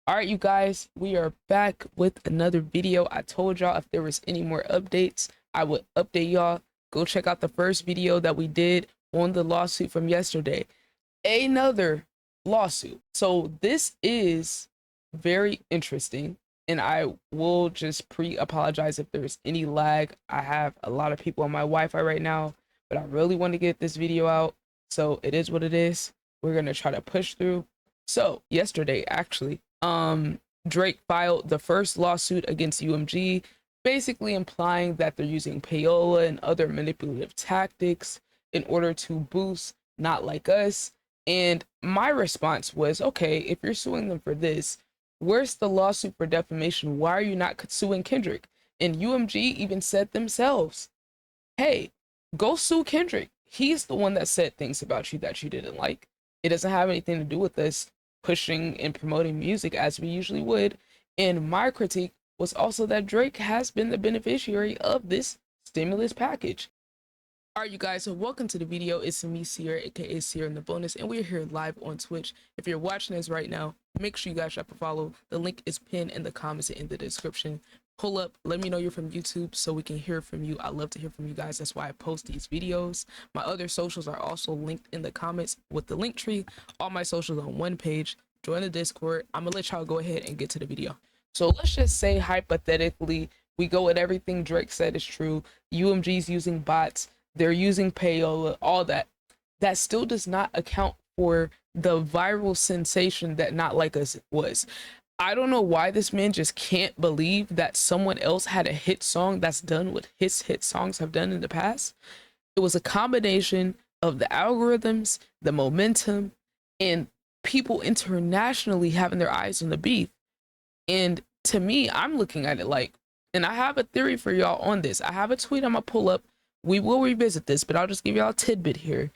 All right, you guys, we are back with another video. I told y'all if there was any more updates, I would update y'all. Go check out the first video that we did on the lawsuit from yesterday. Another lawsuit. So this is very interesting, and I will just pre-apologize if there's any lag. I have a lot of people on my Wi-Fi right now, but I really want to get this video out. So it is what it is. We're gonna try to push through. So yesterday, actually, Drake filed the first lawsuit against UMG, basically implying that they're using payola and other manipulative tactics in order to boost Not Like Us. And my response was, okay, if you're suing them for this, where's the lawsuit for defamation? Why are you not suing Kendrick? And UMG even said themselves, hey, go sue Kendrick. He's the one that said things about you that you didn't like. It doesn't have anything to do with us pushing and promoting music as we usually would. And my critique was also that Drake has been the beneficiary of this stimulus package. All right, you guys, so welcome to the video. It's me, Ciara, aka Ciara in the bonus, and we're here live on Twitch. If you're watching this right now, make sure you guys drop a follow. The link is pinned in the comments and in the description. Pull up, let me know you're from YouTube so we can hear from you. I love to hear from you guys. That's why I post these videos. My other socials are also linked in the comments with the link tree. All my socials on one page. Join the Discord. I'm gonna let y'all go ahead and get to the video. So let's just say hypothetically, we go with everything Drake said is true. UMG's using bots. They're using payola, all that. That still does not account for the viral sensation that Not Like Us was. I don't know why this man just can't believe that someone else had a hit song that's done what his hit songs have done in the past. It was a combination of the algorithms, the momentum, and people internationally having their eyes on the beef. And to me, I'm looking at it like, and I have a theory for y'all on this. I have a tweet I'm gonna pull up. We will revisit this, but I'll just give y'all a tidbit here.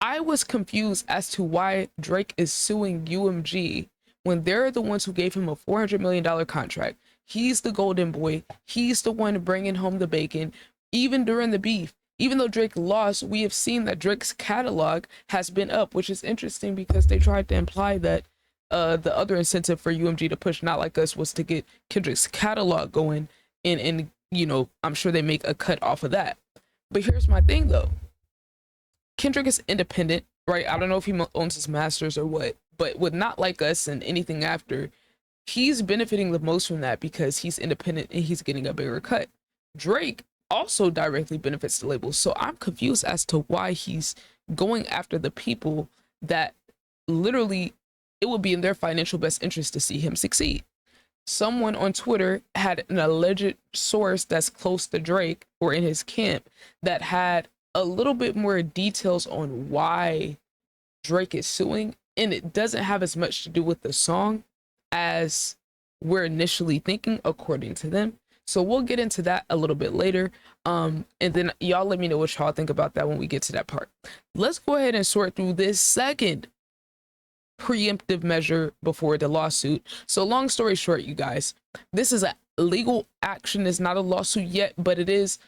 I was confused as to why Drake is suing UMG when they're the ones who gave him a $400 million contract. He's the golden boy. He's the one bringing home the bacon. Even during the beef, even though Drake lost, we have seen that Drake's catalog has been up, which is interesting because they tried to imply that the other incentive for UMG to push Not Like Us was to get Kendrick's catalog going, and you know, I'm sure they make a cut off of that. But here's my thing though. Kendrick is independent, right? I don't know if he owns his masters or what, but with Not Like Us and anything after, he's benefiting the most from that because he's independent and he's getting a bigger cut. Drake also directly benefits the label. So I'm confused as to why he's going after the people that literally it would be in their financial best interest to see him succeed. Someone on Twitter had an alleged source that's close to Drake or in his camp that had a little bit more details on why Drake is suing, and it doesn't have as much to do with the song as we're initially thinking, according to them. So we'll get into that a little bit later. And then y'all let me know what y'all think about that when we get to that part. Let's go ahead and sort through this second preemptive measure before the lawsuit. So long story short, you guys, this is a legal action. It's not a lawsuit yet, but it is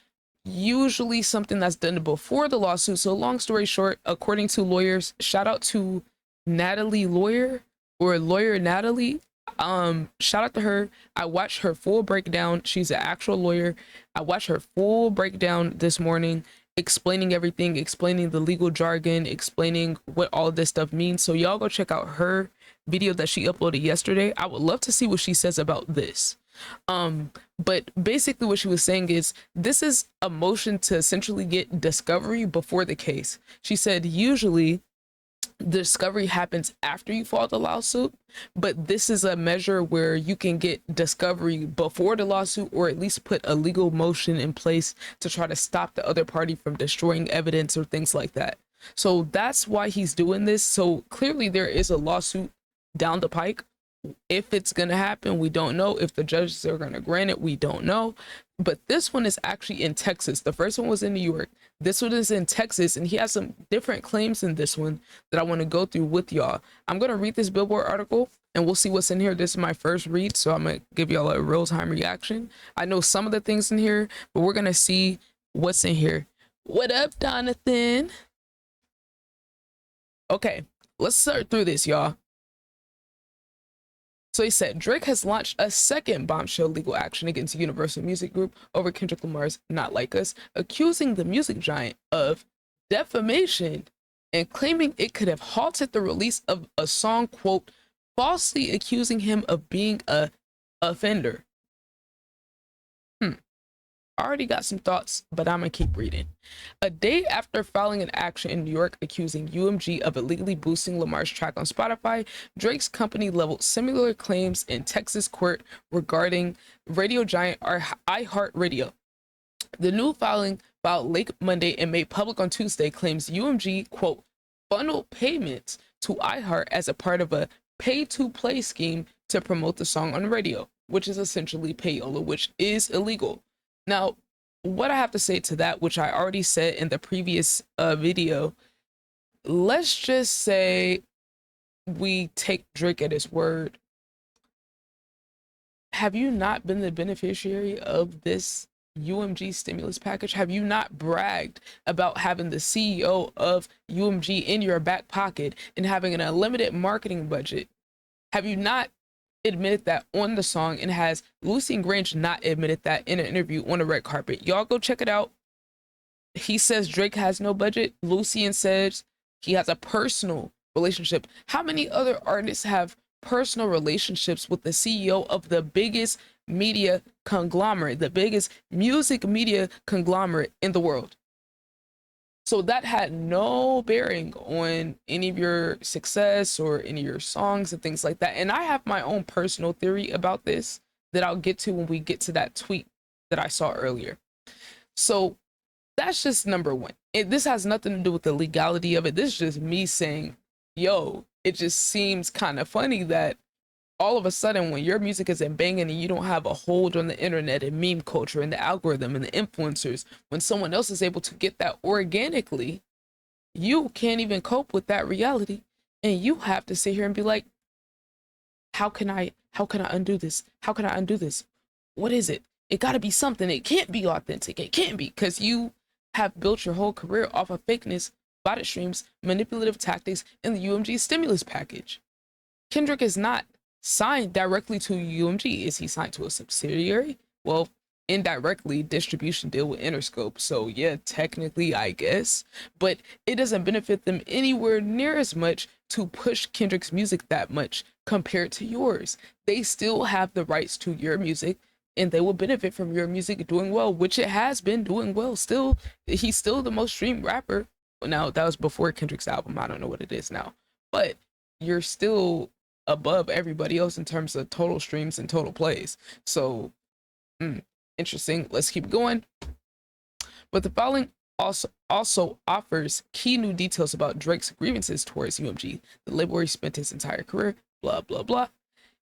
usually something that's done before the lawsuit. So long story short, according to lawyers, shout out to Natalie Lawyer or Lawyer Natalie. Shout out to her. I watched her full breakdown. She's an actual lawyer. I watched her full breakdown this morning, explaining everything, explaining the legal jargon, explaining what all this stuff means. So y'all go check out her video that she uploaded yesterday. I would love to see what she says about this. But basically what she was saying is this is a motion to essentially get discovery before the case. She said usually the discovery happens after you file the lawsuit, but this is a measure where you can get discovery before the lawsuit, or at least put a legal motion in place to try to stop the other party from destroying evidence or things like that. So that's why he's doing this. So clearly there is a lawsuit down the pike. If it's going to happen, we don't know. If the judges are going to grant it, we don't know. But this one is actually in Texas. The first one was in New York. This one is in Texas, and he has some different claims in this one that I want to go through with y'all. I'm going to read this Billboard article, and we'll see what's in here. This is my first read, so I'm going to give y'all a real-time reaction. I know some of the things in here, but we're going to see what's in here. What up, Donathan? Okay, let's start through this, y'all. So he said Drake has launched a second bombshell legal action against Universal Music Group over Kendrick Lamar's Not Like Us, accusing the music giant of defamation and claiming it could have halted the release of a song, quote, falsely accusing him of being a offender. I already got some thoughts, but I'm gonna keep reading. A day after filing an action in New York accusing UMG of illegally boosting Lamar's track on Spotify, Drake's company leveled similar claims in Texas court regarding radio giant iHeartRadio. The new filing, filed late Monday and made public on Tuesday, claims UMG, quote, funneled payments to iHeart as a part of a pay-to-play scheme to promote the song on radio, which is essentially payola, which is illegal. Now, what I have to say to that, which I already said in the previous video, let's just say we take Drake at his word. Have you not been the beneficiary of this UMG stimulus package? Have you not bragged about having the CEO of UMG in your back pocket and having an unlimited marketing budget? Have you not admitted that on the song, and has Lucian Grange not admitted that in an interview on the red carpet? Y'all go check it out. He says Drake has no budget. Lucian says he has a personal relationship. How many other artists have personal relationships with the CEO of the biggest media conglomerate, the biggest music media conglomerate in the world? So that had no bearing on any of your success or any of your songs and things like that. And I have my own personal theory about this that I'll get to when we get to that tweet that I saw earlier. So that's just number one. This has nothing to do with the legality of it. This is just me saying, yo, it just seems kind of funny that all of a sudden when your music isn't banging and you don't have a hold on the internet and meme culture and the algorithm and the influencers, when someone else is able to get that organically, you can't even cope with that reality. And you have to sit here and be like, how can I undo this? How can I undo this? What is it? It got to be something. It can't be authentic. It can't be, because you have built your whole career off of fakeness, bot streams, manipulative tactics, and the UMG stimulus package. Kendrick is not signed directly to UMG. Is he signed to a subsidiary? Well, indirectly, distribution deal with Interscope. So yeah, technically, I guess, but it doesn't benefit them anywhere near as much to push Kendrick's music that much compared to yours. They still have the rights to your music, and they will benefit from your music doing well, which it has been doing well. Still, he's still the most streamed rapper. Now, that was before Kendrick's album. I don't know what it is now, but you're still above everybody else in terms of total streams and total plays. So interesting. Let's keep going. But the following also offers key new details about Drake's grievances towards UMG, the label where he spent his entire career, blah blah blah.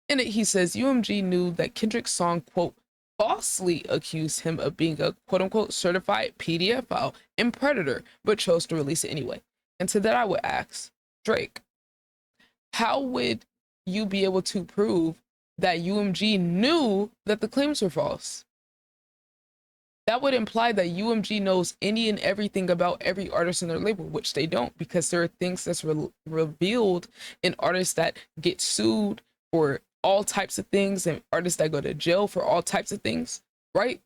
In it, he says UMG knew that Kendrick's song, quote, falsely accused him of being a quote unquote certified pedophile and predator, but chose to release it anyway. And to that I would ask, Drake, how would you be able to prove that UMG knew that the claims were false? That would imply that UMG knows any and everything about every artist in their label, which they don't, because there are things that's revealed in artists that get sued for all types of things and artists that go to jail for all types of things, right?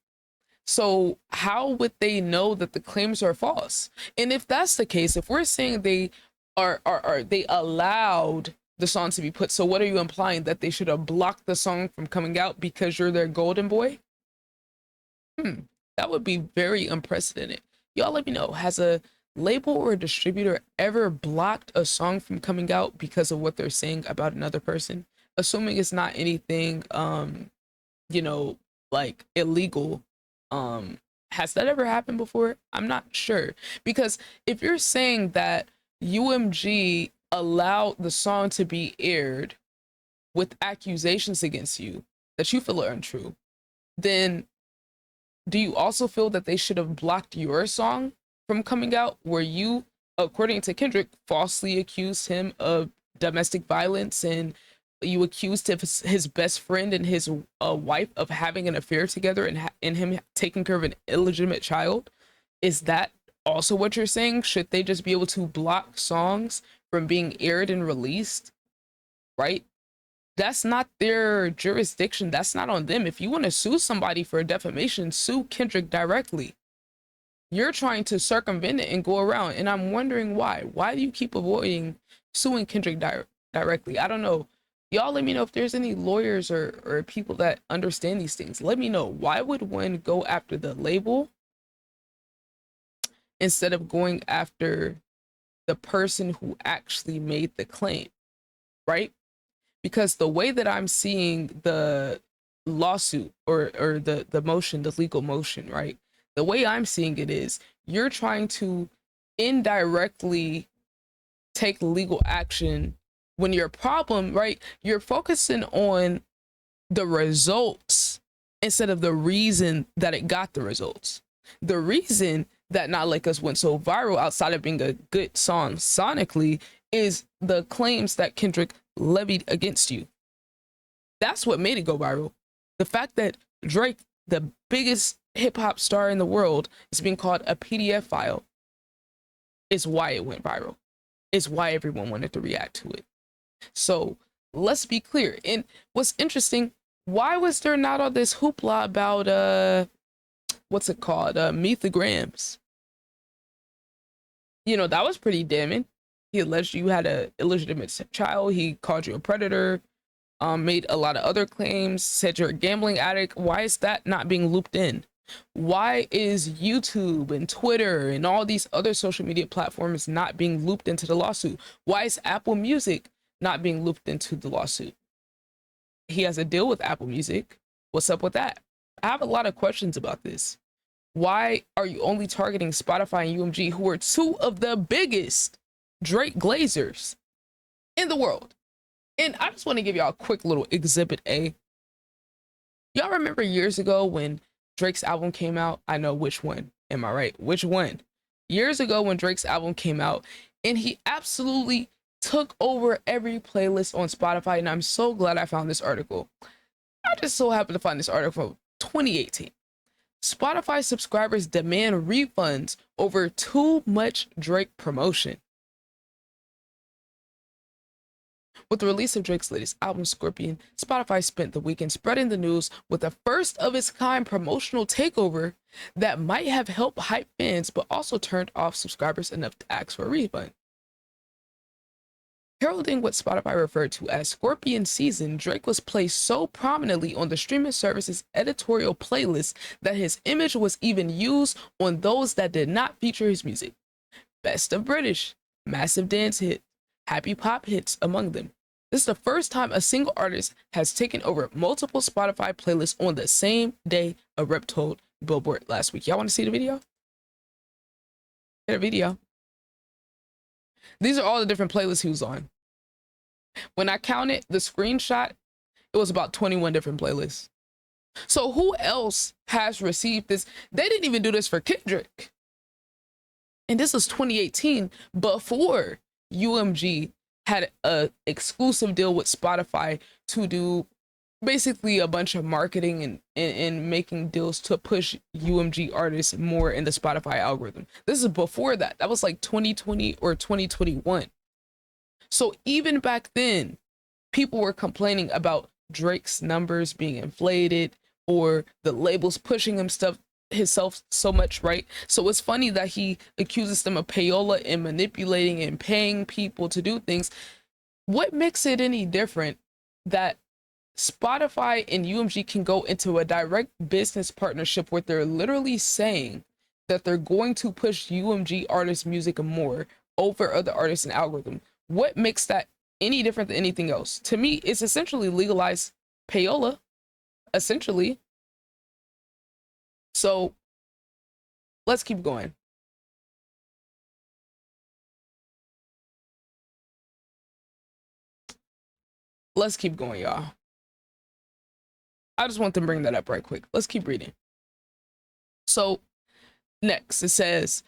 So how would they know that the claims are false? And if that's the case, if we're saying they they allowed the song to be put, so what are you implying? That they should have blocked the song from coming out because you're their golden boy? That would be very unprecedented. Y'all let me know, has a label or a distributor ever blocked a song from coming out because of what they're saying about another person? Assuming it's not anything you know, like illegal. Has that ever happened before? I'm not sure, because if you're saying that UMG allowed the song to be aired with accusations against you that you feel are untrue, then do you also feel that they should have blocked your song from coming out, where you, according to Kendrick, falsely accused him of domestic violence, and you accused his best friend and his wife of having an affair together, and him taking care of an illegitimate child? Is that also what you're saying? Should they just be able to block songs from being aired and released? Right? That's not their jurisdiction. That's not on them. If you want to sue somebody for defamation, sue Kendrick directly. You're trying to circumvent it and go around, and I'm wondering why. Why do you keep avoiding suing Kendrick directly? I don't know. Y'all let me know if there's any lawyers or people that understand these things. Let me know. Why would one go after the label instead of going after the person who actually made the claim, right? Because the way that I'm seeing the lawsuit or the motion, the legal motion, right? The way I'm seeing it is you're trying to indirectly take legal action when your problem, right? You're focusing on the results instead of the reason that it got the results. The reason that Not Like Us went so viral, outside of being a good song sonically, is the claims that Kendrick levied against you. That's what made it go viral. The fact that Drake, the biggest hip hop star in the world, is being called a PDF file is why it went viral. Is why everyone wanted to react to it. So let's be clear. And what's interesting, why was there not all this hoopla about what's it called? Meet the Grams. You know, that was pretty damning. He alleged you had an illegitimate child. He called you a predator. Made a lot of other claims, said you're a gambling addict. Why is that not being looped in? Why is YouTube and Twitter and all these other social media platforms not being looped into the lawsuit? Why is Apple Music not being looped into the lawsuit? He has a deal with Apple Music. What's up with that? I have a lot of questions about this. Why are you only targeting Spotify and UMG, who are two of the biggest Drake glazers in the world? And I just want to give y'all a quick little exhibit A. Y'all remember years ago when Drake's album came out? I know which one. Am I right? Which one? Years ago when Drake's album came out, and he absolutely took over every playlist on Spotify. And I'm so glad I found this article. I just so happened to find this article from 2018. Spotify subscribers demand refunds over too much Drake promotion. With the release of Drake's latest album, Scorpion, Spotify spent the weekend spreading the news with a first-of-its-kind promotional takeover that might have helped hype fans, but also turned off subscribers enough to ask for a refund. Heralding what Spotify referred to as Scorpion Season, Drake was placed so prominently on the streaming service's editorial playlist that his image was even used on those that did not feature his music. Best of British, massive dance hit, happy pop hits among them. This is the first time a single artist has taken over multiple Spotify playlists on the same day, a rep told Billboard last week. Y'all want to see the video? Get a video. These are all the different playlists he was on. When I counted the screenshot, it was about 21 different playlists. So who else has received this? They didn't even do this for Kendrick. And this was 2018, before UMG had an exclusive deal with Spotify to do basically a bunch of marketing and making deals to push UMG artists more in the Spotify algorithm. This is before that. That was like 2020 or 2021. So even back then, people were complaining about Drake's numbers being inflated or the labels pushing himself so much, right? So it's funny that he accuses them of payola and manipulating and paying people to do things. What makes it any different that Spotify and UMG can go into a direct business partnership where they're literally saying that they're going to push UMG artists' music more over other artists and algorithm? What makes that any different than anything else? To me, it's essentially legalized payola, essentially. So let's keep going. Let's keep going, y'all. I just want to bring that up right quick. Let's keep reading. So next it says,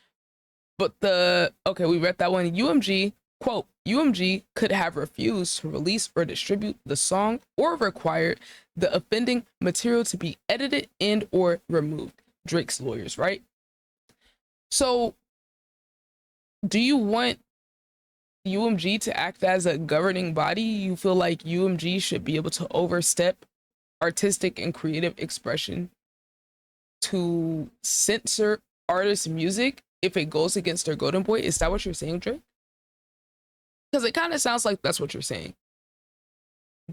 okay, we read that one. UMG, quote, UMG could have refused to release or distribute the song or required the offending material to be edited and or removed. Drake's lawyers, right? So do you want UMG to act as a governing body, you feel like UMG should be able to overstep artistic and creative expression to censor artists' music if it goes against their golden boy? Is that what you're saying, Drake? Because it kind of sounds like that's what you're saying.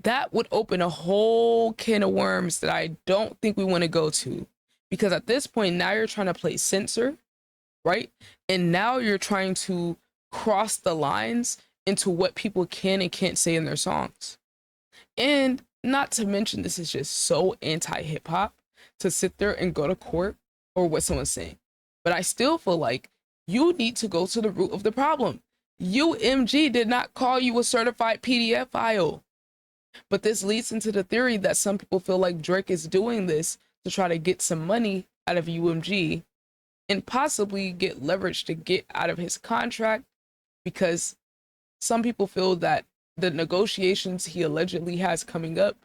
That would open a whole can of worms that I don't think we want to go to. Because at this point, now you're trying to play censor, right? And now you're trying to cross the lines into what people can and can't say in their songs. And not to mention, this is just so anti-hip hop to sit there and go to court or what someone's saying. But I still feel like you need to go to the root of the problem. UMG did not call you a certified PDF file. But this leads into the theory that some people feel like Drake is doing this to try to get some money out of UMG and possibly get leverage to get out of his contract, because some people feel that the negotiations he allegedly has coming up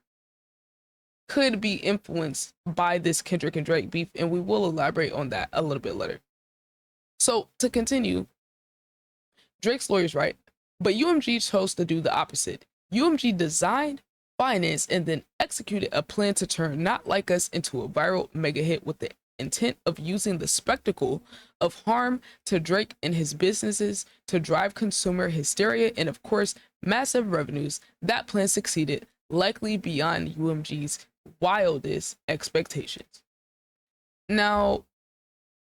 could be influenced by this Kendrick and Drake beef, and we will elaborate on that a little bit later. So to continue, Drake's lawyer's right, but UMG chose to do the opposite. UMG designed, financed, and then executed a plan to turn Not Like Us into a viral mega hit with the intent of using the spectacle of harm to Drake and his businesses to drive consumer hysteria and, of course, massive revenues. That plan succeeded, likely beyond UMG's wildest expectations. Now,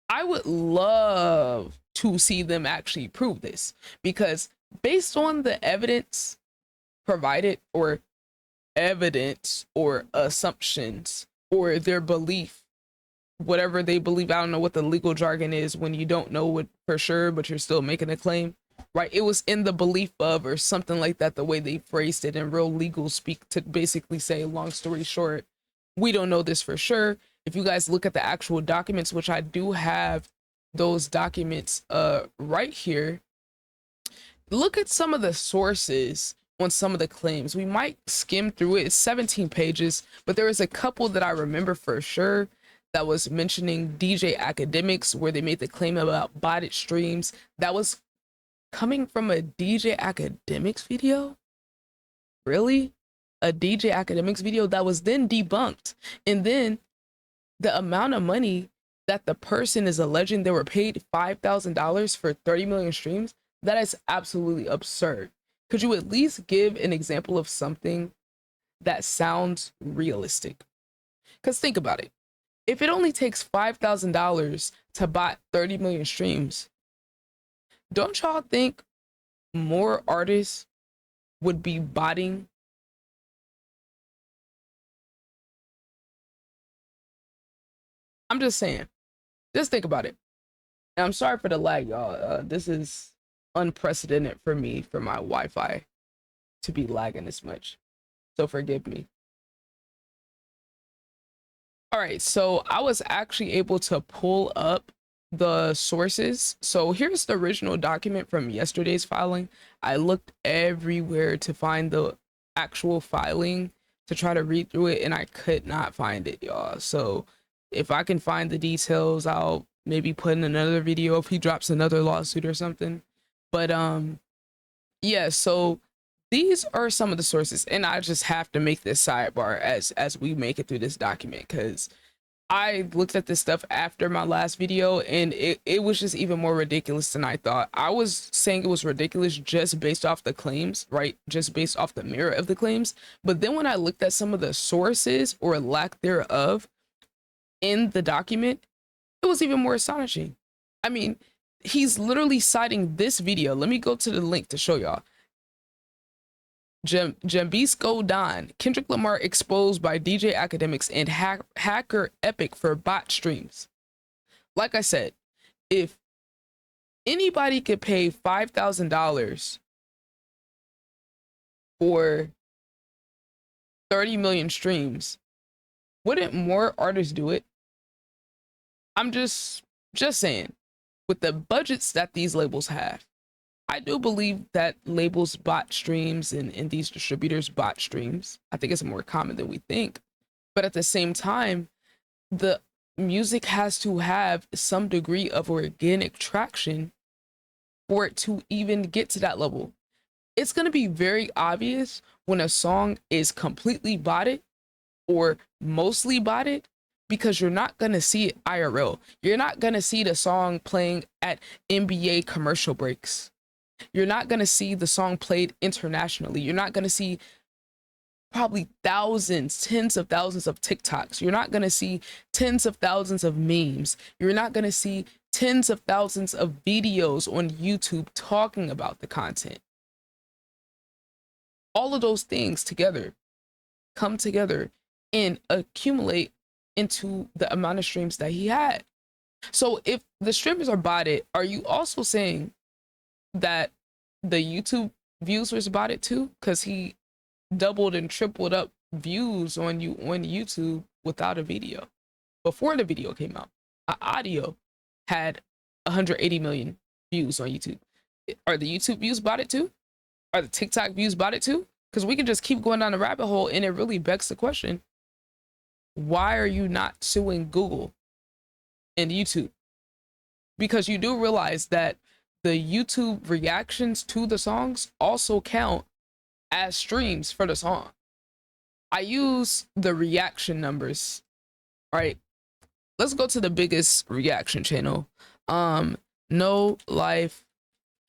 I would love to see them actually prove this, because based on the evidence provided, or evidence or assumptions, or their belief, whatever they believe, I don't know what the legal jargon is when you don't know what for sure but you're still making a claim, right? It was in the belief of, or something like that, the way they phrased it in real legal speak, to basically say, long story short, we don't know this for sure. If you guys look at the actual documents, which I do have those documents right here, look at some of the sources on some of the claims. We might skim through it. It's 17 pages, but there was a couple that I remember for sure that was mentioning DJ Academics, where they made the claim about botted streams. That was coming from a DJ Academics video? Really? A DJ Academics video that was then debunked. And then the amount of money that the person is alleging they were paid, $5,000 for 30 million streams, that is absolutely absurd. Could you at least give an example of something that sounds realistic? Because think about it. If it only takes $5,000 to buy 30 million streams, don't y'all think more artists would be botting? I'm just saying. Just think about it. And I'm sorry for the lag, y'all. This is unprecedented for me, for my Wi-Fi to be lagging this much. So forgive me. All right, so I was actually able to pull up the sources. So here's the original document from yesterday's filing. I looked everywhere to find the actual filing to try to read through it, and I could not find it, y'all. So if I can find the details, I'll maybe put in another video if he drops another lawsuit or something. But yeah, so these are some of the sources, and I just have to make this sidebar as we make it through this document, because I looked at this stuff after my last video, and it was just even more ridiculous than I thought. I was saying it was ridiculous just based off the claims, right? Just based off the merit of the claims. But then when I looked at some of the sources, or lack thereof, in the document, it was even more astonishing. I mean, he's literally citing this video. Let me go to the link to show y'all. Jambisco Don, Kendrick Lamar exposed by DJ Academics and hacker Epic for bot streams. Like I said, if anybody could pay $5,000 for 30 million streams, wouldn't more artists do it? I'm just saying, with the budgets that these labels have, I do believe that labels bot streams, and these distributors bot streams. I think it's more common than we think. But at the same time, the music has to have some degree of organic traction for it to even get to that level. It's going to be very obvious when a song is completely botted or mostly botted, because you're not going to see it IRL. You're not going to see the song playing at NBA commercial breaks. You're not going to see the song played internationally. You're not going to see probably thousands, tens of thousands of TikToks. You're not going to see tens of thousands of memes. You're not going to see tens of thousands of videos on YouTube talking about the content. All of those things together come together and accumulate into the amount of streams that he had. So if the streamers are botted, are you also saying that the YouTube views was botted too? Because he doubled and tripled up views on YouTube without a video. Before the video came out, audio had 180 million views on YouTube. Are the YouTube views botted too? Are the TikTok views botted too? Because we can just keep going down the rabbit hole, and it really begs the question, why are you not suing Google and YouTube? Because you do realize that the YouTube reactions to the songs also count as streams for the song. I use the reaction numbers, right? Let's go to the biggest reaction channel. No Life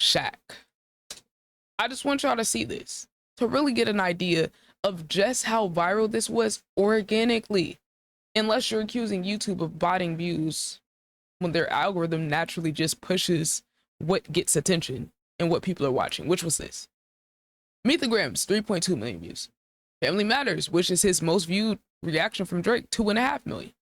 Shack. I just want y'all to see this to really get an idea of just how viral this was organically, unless you're accusing YouTube of botting views when their algorithm naturally just pushes what gets attention and what people are watching, which was this. Meet the Grams, 3.2 million views. Family Matters, which is his most viewed reaction from Drake, 2.5 million.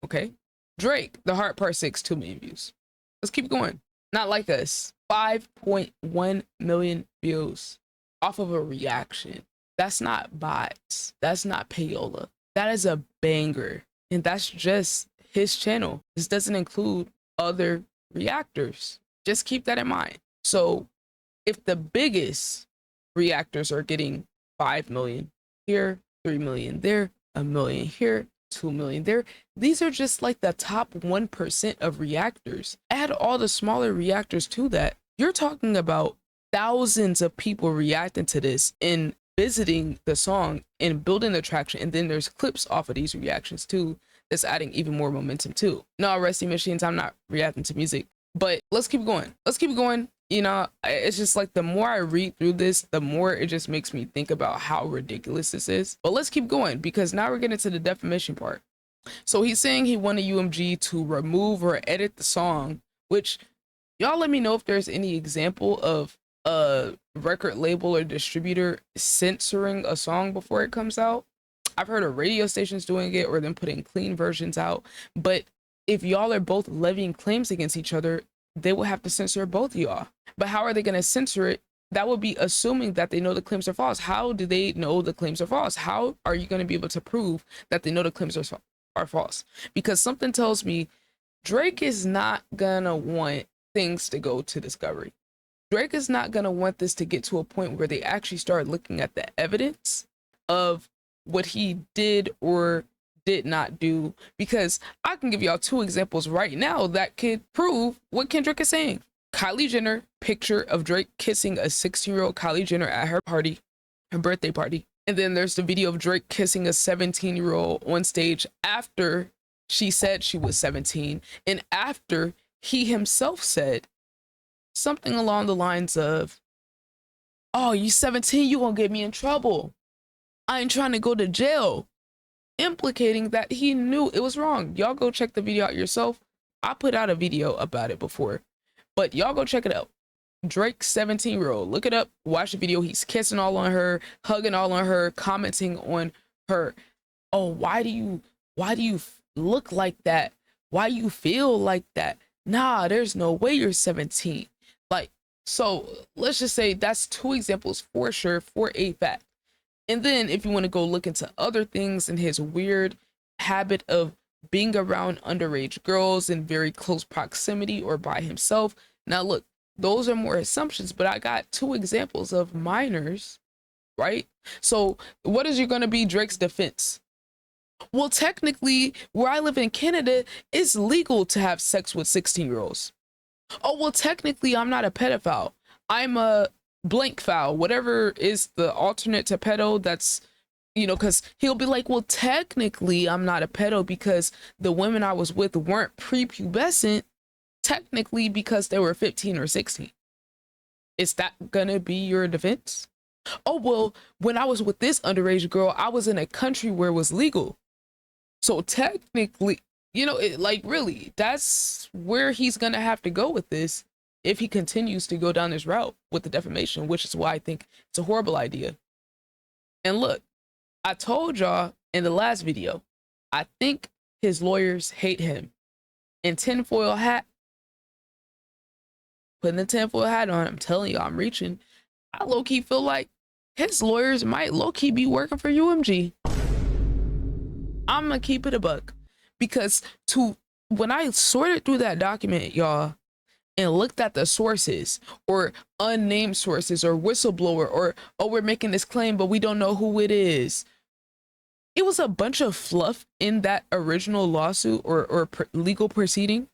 Okay. Drake, The Heart Part 6, 2 million views. Let's keep going. Not Like Us, 5.1 million views off of a reaction. That's not bots. That's not payola. That is a banger. And that's just his channel. This doesn't include other reactors. Just keep that in mind. So if the biggest reactors are getting 5 million here, 3 million there, 1 million here, 2 million there, these are just like the top 1% of reactors. Add all the smaller reactors to that, you're talking about thousands of people reacting to this and visiting the song and building the traction. And then there's clips off of these reactions too that's adding even more momentum too. No, Resting Machines, I'm not reacting to music, but let's keep going. Let's keep going. You know, it's just like the more I read through this, the more it just makes me think about how ridiculous this is. But let's keep going, because now we're getting to the defamation part. So he's saying he wanted UMG to remove or edit the song, which y'all let me know if there's any example of a record label or distributor censoring a song before it comes out. I've heard of radio stations doing it or them putting clean versions out. But if y'all are both levying claims against each other, they will have to censor both of y'all. But how are they going to censor it? That would be assuming that they know the claims are false. How do they know the claims are false? How are you going to be able to prove that they know the claims are false? Because something tells me Drake is not going to want things to go to discovery. Drake is not going to want this to get to a point where they actually start looking at the evidence of what he did or did not do, because I can give y'all 2 examples right now that could prove what Kendrick is saying. Kylie Jenner, picture of Drake kissing a 16-year-old Kylie Jenner at her party, her birthday party. And then there's the video of Drake kissing a 17-year-old on stage after she said she was 17 and after he himself said something along the lines of, "Oh, you 17, you gonna get me in trouble. I ain't trying to go to jail," implicating that he knew it was wrong. Y'all go check the video out yourself. I put out a video about it before, but y'all go check it out. Drake 17-year-old, look it up, watch the video. He's kissing all on her, hugging all on her, commenting on her. "Oh, why do you look like that? Why you feel like that? Nah, there's no way you're 17. Like, so let's just say that's 2 examples for sure, for a fact. And then if you want to go look into other things and his weird habit of being around underage girls in very close proximity or by himself. Now, look, those are more assumptions, but I got 2 examples of minors, right? So what is going to be Drake's defense? Well, technically, where I live in Canada, it's legal to have sex with 16-year-olds. Oh, well, technically, I'm not a pedophile. I'm a blank foul, whatever is the alternate to pedo. That's, you know, because he'll be like, well, technically I'm not a pedo because the women I was with weren't prepubescent, technically because they were 15 or 16. Is that gonna be your defense? Oh, well, when I was with this underage girl, I was in a country where it was legal. So technically, you know, like, really, that's where he's gonna have to go with this if he continues to go down this route with the defamation, which is why I think it's a horrible idea. And look, I told y'all in the last video, I think his lawyers hate him. And tinfoil hat, putting the tinfoil hat on, I'm telling you, I'm reaching. I low-key feel like his lawyers might low-key be working for UMG. I'm gonna keep it a buck, because when I sorted through that document, y'all, and looked at the sources, or unnamed sources, or whistleblower, or, oh, we're making this claim but we don't know who it is, it was a bunch of fluff in that original lawsuit or legal proceeding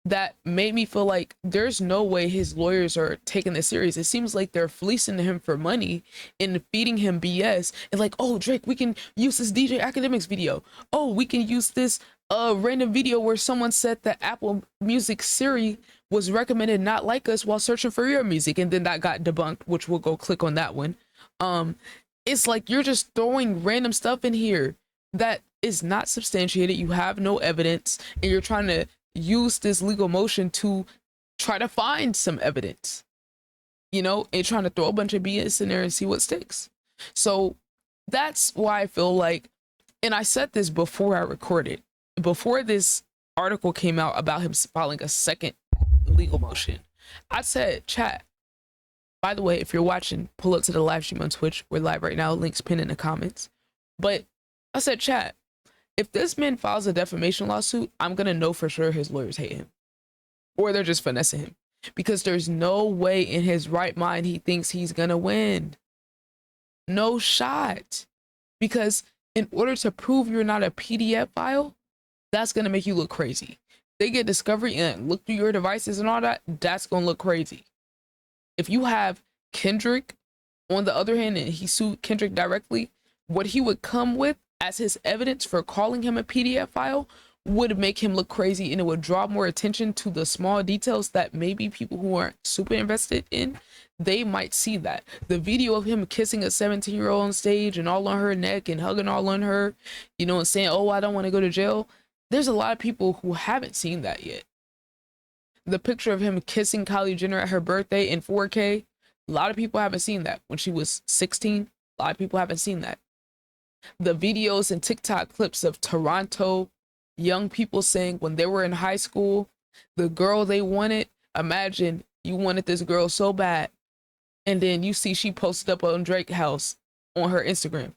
that made me feel like there's no way his lawyers are taking this serious. It seems like they're fleecing him for money and feeding him BS. And like, oh, Drake, we can use this DJ Academics video. Oh, we can use this random video where someone said that Apple Music Siri was recommended not like us while searching for your music. And then that got debunked, which we'll go click on that one. It's like you're just throwing random stuff in here that is not substantiated. You have no evidence, and you're trying to use this legal motion to try to find some evidence, you know, and trying to throw a bunch of BS in there and see what sticks. So that's why I feel like, and I said this before I recorded, before this article came out about him filing a second legal motion, I said, chat, by the way, if you're watching, pull up to the live stream on Twitch. We're live right now, links pinned in the comments. But I said, chat, if this man files a defamation lawsuit, I'm gonna know for sure his lawyers hate him, or they're just finessing him, because there's no way in his right mind he thinks he's gonna win. No shot. Because in order to prove you're not a PDF file, that's gonna make you look crazy. They get discovery and look through your devices and all that, that's gonna look crazy. If you have Kendrick on the other hand, and he sued Kendrick directly, what he would come with as his evidence for calling him a PDF file would make him look crazy, and it would draw more attention to the small details that maybe people who aren't super invested in, they might see that. The video of him kissing a 17-year-old on stage and all on her neck and hugging all on her, you know, and saying, oh, I don't want to go to jail. There's a lot of people who haven't seen that yet. The picture of him kissing Kylie Jenner at her birthday in 4K, a lot of people haven't seen that. When she was 16, a lot of people haven't seen that. The videos and TikTok clips of Toronto young people saying when they were in high school, the girl they wanted, imagine you wanted this girl so bad, and then you see she posted up on Drake house on her Instagram.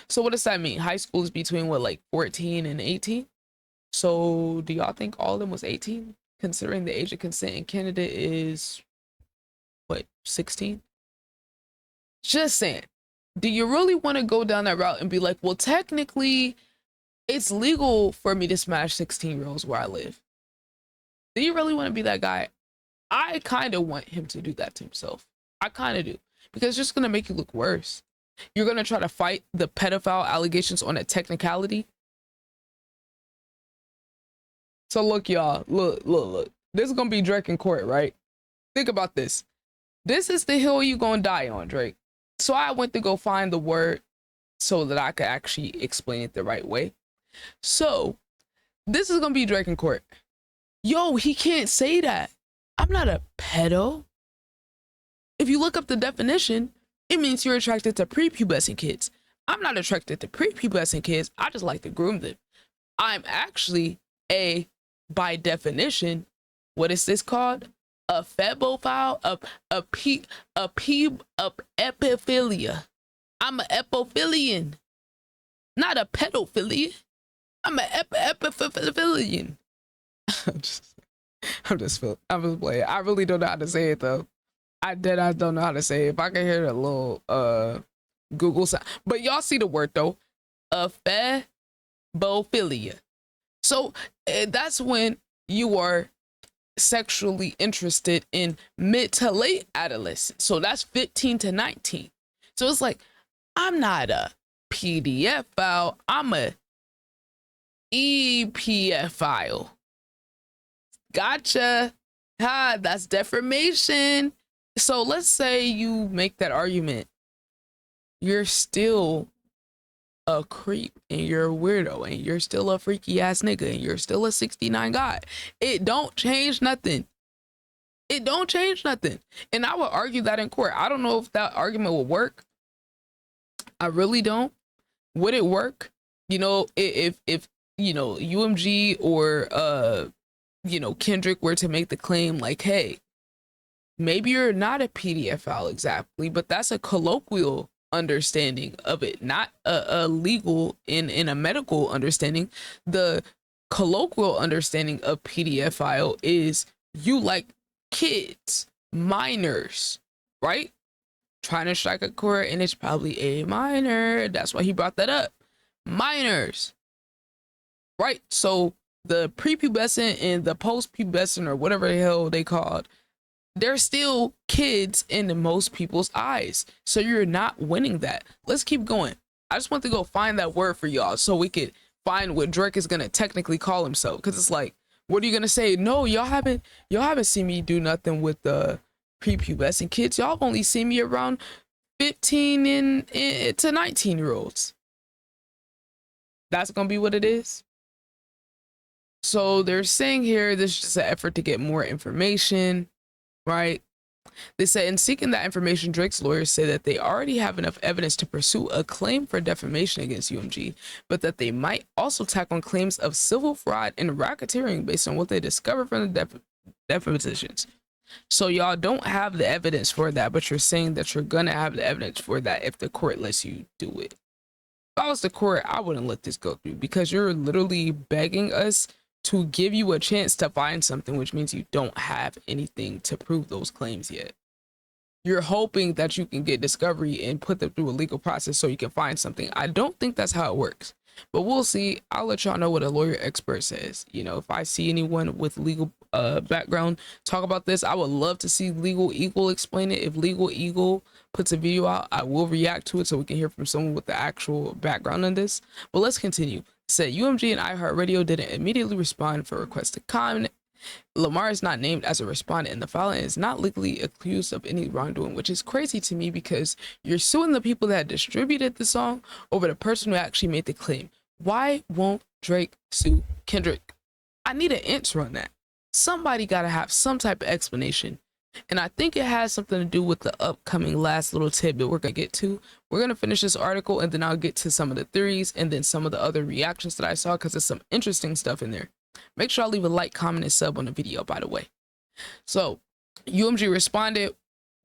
So what does that mean? High school is between what, like 14 and 18? So do y'all think all of them was 18? Considering the age of consent in Canada is what, 16? Just saying. Do you really want to go down that route and be like, well, technically it's legal for me to smash 16-year-olds where I live? Do you really want to be that guy? I kind of want him to do that to himself. I kind of do, because it's just going to make you look worse. You're going to try to fight the pedophile allegations on a technicality. So look, y'all, look. This is going to be Drake in court, right? Think about this. This is the hill you going to die on, Drake. So I went to go find the word so that I could actually explain it the right way. So this is gonna be Drake in court. Yo, he can't say that. I'm not a pedo. If you look up the definition, it means you're attracted to prepubescent kids. I'm not attracted to prepubescent kids. I just like to groom them. I'm actually by definition, what is this called? A febophile, a epiphilia. I'm an epophilian, not a pedophilia. I'm an epiphilian. I'm just playing. I really don't know how to say it though. I don't know how to say it. If I can hear a little Google sound, but y'all see the word though, a febophilia. So that's when you are sexually interested in mid to late adolescence. So that's 15 to 19. So it's like, I'm not a PDF file, I'm a EPF file. Gotcha. Ha, that's defamation. So let's say you make that argument. You're still a creep and you're a weirdo and you're still a freaky ass nigga and you're still a 69 guy. It don't change nothing. It don't change nothing. And I would argue that in court. I don't know if that argument will work. I really don't. Would it work? You know, if you know, UMG or you know, Kendrick were to make the claim like, hey, maybe you're not a PDF file exactly, but that's a colloquial understanding of it, not a legal in a medical understanding. The colloquial understanding of PDF file is you like kids, minors, right? Trying to strike a chord, and it's probably a minor. That's why he brought that up. Minors, right? So the prepubescent and the post-pubescent, or whatever the hell they called, they're still kids in most people's eyes. So you're not winning that. Let's keep going. I just want to go find that word for y'all so we could find what Drake is gonna technically call himself. Because it's like, what are you gonna say? No, y'all haven't seen me do nothing with the prepubescent kids. Y'all only seen me around 15 to 19-year-olds. That's gonna be what it is. So they're saying here this is just an effort to get more information, right? They said in seeking that information, Drake's lawyers say that they already have enough evidence to pursue a claim for defamation against UMG, but that they might also tack on claims of civil fraud and racketeering based on what they discovered from the depositions. So y'all don't have the evidence for that, but you're saying that you're gonna have the evidence for that if the court lets you do it. If I was the court, I wouldn't let this go through, because you're literally begging us to give you a chance to find something, which means you don't have anything to prove those claims yet. You're hoping that you can get discovery and put them through a legal process so you can find something. I don't think that's how it works, but we'll see. I'll let y'all know what a lawyer expert says. You know, if I see anyone with legal background talk about this, I would love to see Legal Eagle explain it. If Legal Eagle puts a video out, I will react to it so we can hear from someone with the actual background on this. But let's continue. Said UMG and iHeartRadio didn't immediately respond for requests to comment. Lamar is not named as a respondent in the file and is not legally accused of any wrongdoing, which is crazy to me because you're suing the people that distributed the song over the person who actually made the claim. Why won't Drake sue Kendrick? I need an answer on that. Somebody gotta have some type of explanation. And I think it has something to do with the upcoming last little tidbit we're gonna get to. We're gonna finish this article and then I'll get to some of the theories and then some of the other reactions that I saw, because there's some interesting stuff in there. Make sure I leave a like, comment, and sub on the video, by the way. So UMG responded.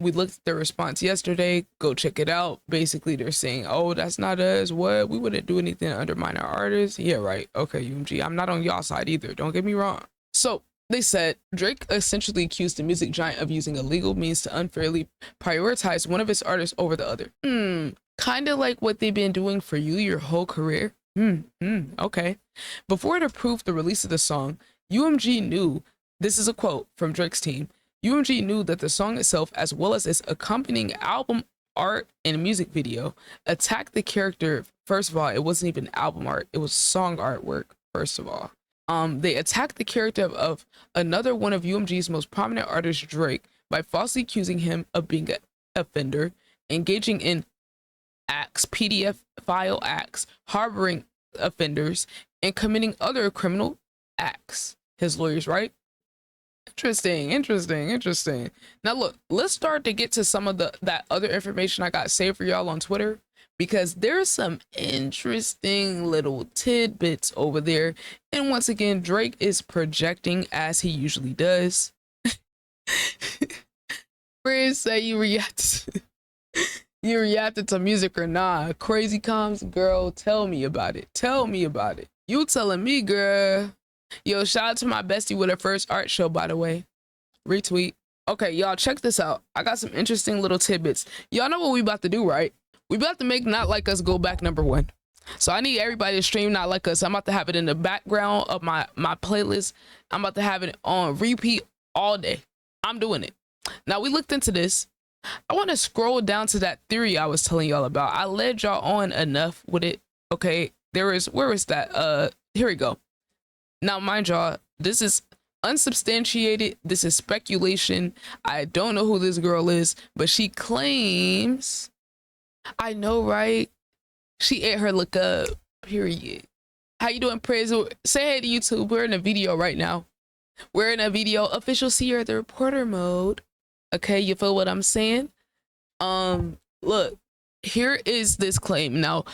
We looked at their response yesterday. Go check it out. Basically, they're saying, oh, that's not us. What? We wouldn't do anything to undermine our artists. Yeah, right. Okay, UMG, I'm not on y'all side either. Don't get me wrong. So they said Drake essentially accused the music giant of using illegal means to unfairly prioritize one of his artists over the other. Kind of like what they've been doing for you your whole career. Okay. Before it approved the release of the song, UMG knew, this is a quote from Drake's team, UMG knew that the song itself, as well as its accompanying album art and music video, attacked the character. First of all, it wasn't even album art, it was song artwork, first of all. They attacked the character of another one of UMG's most prominent artists, Drake, by falsely accusing him of being an offender, engaging in acts, PDF file acts, harboring offenders, and committing other criminal acts. His lawyers, right? Interesting. Now look, let's start to get to some of that other information I got saved for y'all on Twitter, because there's some interesting little tidbits over there. And once again, Drake is projecting as he usually does. Friends say you reacted to music or nah? Crazy Coms, girl, tell me about it. You telling me, girl. Yo, shout out to my bestie with her first art show, by the way. Retweet. Okay, y'all, check this out. I got some interesting little tidbits. Y'all know what we about to do, right? We about to make Not Like Us go back #1. So I need everybody to stream Not Like Us. I'm about to have it in the background of my playlist. I'm about to have it on repeat all day. I'm doing it. Now, we looked into this. I want to scroll down to that theory I was telling y'all about. I led y'all on enough with it. Okay, where is that? Here we go. Now, mind y'all, this is unsubstantiated. This is speculation. I don't know who this girl is, but she claims, I know, right? She ate her look up, period. How you doing, Praise? Say hey to YouTube. We're in a video right now. We're in a video. Official Ciara the reporter mode. Okay, you feel what I'm saying? Look, here is this claim. Now,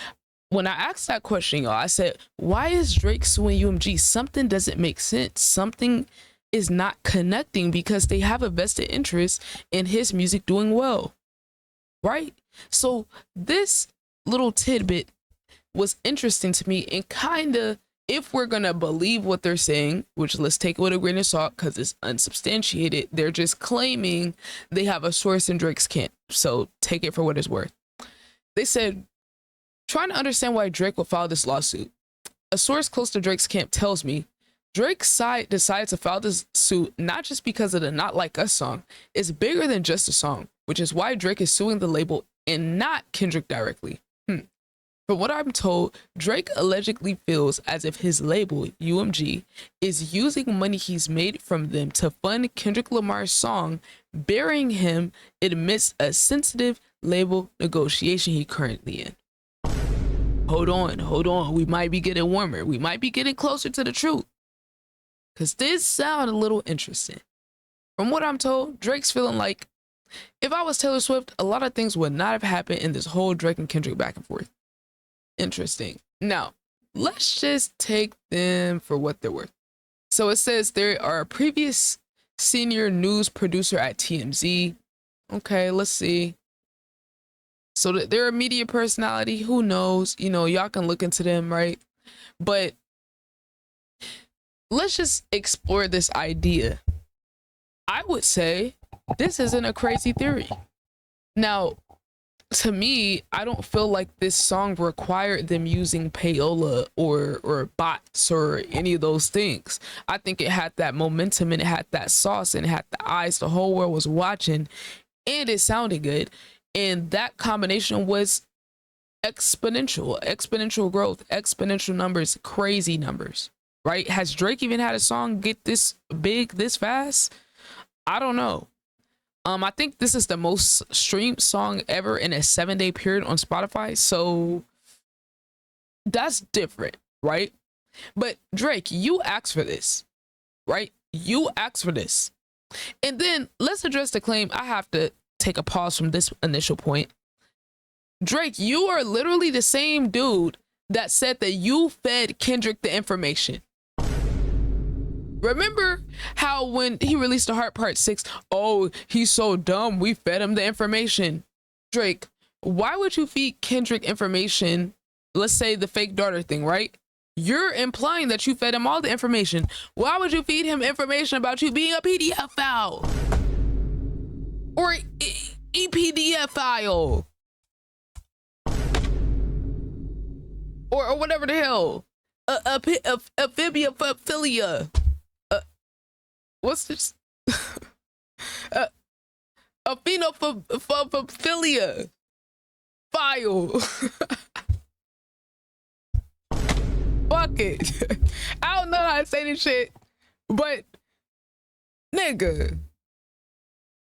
when I asked that question, y'all, I said, why is Drake suing UMG? Something doesn't make sense. Something is not connecting because they have a vested interest in his music doing well, right? So this little tidbit was interesting to me, and kind of, if we're gonna believe what they're saying, which let's take it with a grain of salt because it's unsubstantiated, they're just claiming they have a source in Drake's camp. So take it for what it's worth. They said, trying to understand why Drake will file this lawsuit. A source close to Drake's camp tells me Drake's side decided to file this suit not just because of the Not Like Us song. It's bigger than just a song, which is why Drake is suing the label and not Kendrick directly. From what I'm told, Drake allegedly feels as if his label, UMG, is using money he's made from them to fund Kendrick Lamar's song, burying him amidst a sensitive label negotiation he currently in. Hold on. We might be getting warmer. We might be getting closer to the truth. Because this sounds a little interesting. From what I'm told, Drake's feeling like, if I was Taylor Swift, a lot of things would not have happened in this whole Drake and Kendrick back and forth. Interesting. Now, let's just take them for what they're worth. So it says they are a previous senior news producer at TMZ. Okay, let's see. So they're a media personality. Who knows? You know, y'all can look into them, right? But let's just explore this idea. I would say this isn't a crazy theory. Now, to me, I don't feel like this song required them using payola or bots or any of those things. I think it had that momentum and it had that sauce and it had the eyes the whole world was watching, and it sounded good. And that combination was exponential growth, exponential numbers, crazy numbers, right? Has Drake even had a song get this big this fast? I don't know. I think this is the most streamed song ever in a 7-day period on Spotify. So that's different, right? But Drake, you asked for this, right? You asked for this. And then let's address the claim. I have to take a pause from this initial point. Drake, you are literally the same dude that said that you fed Kendrick the information. Remember how when he released The Heart Part 6, oh, he's so dumb, we fed him the information. Drake, why would you feed Kendrick information? Let's say the fake daughter thing, right? You're implying that you fed him all the information. Why would you feed him information about you being a PDF file? Or EPDF file? Or whatever the hell. Amphibia. What's this? A phenophilia file. Fuck it. I don't know how to say this shit, but nigga,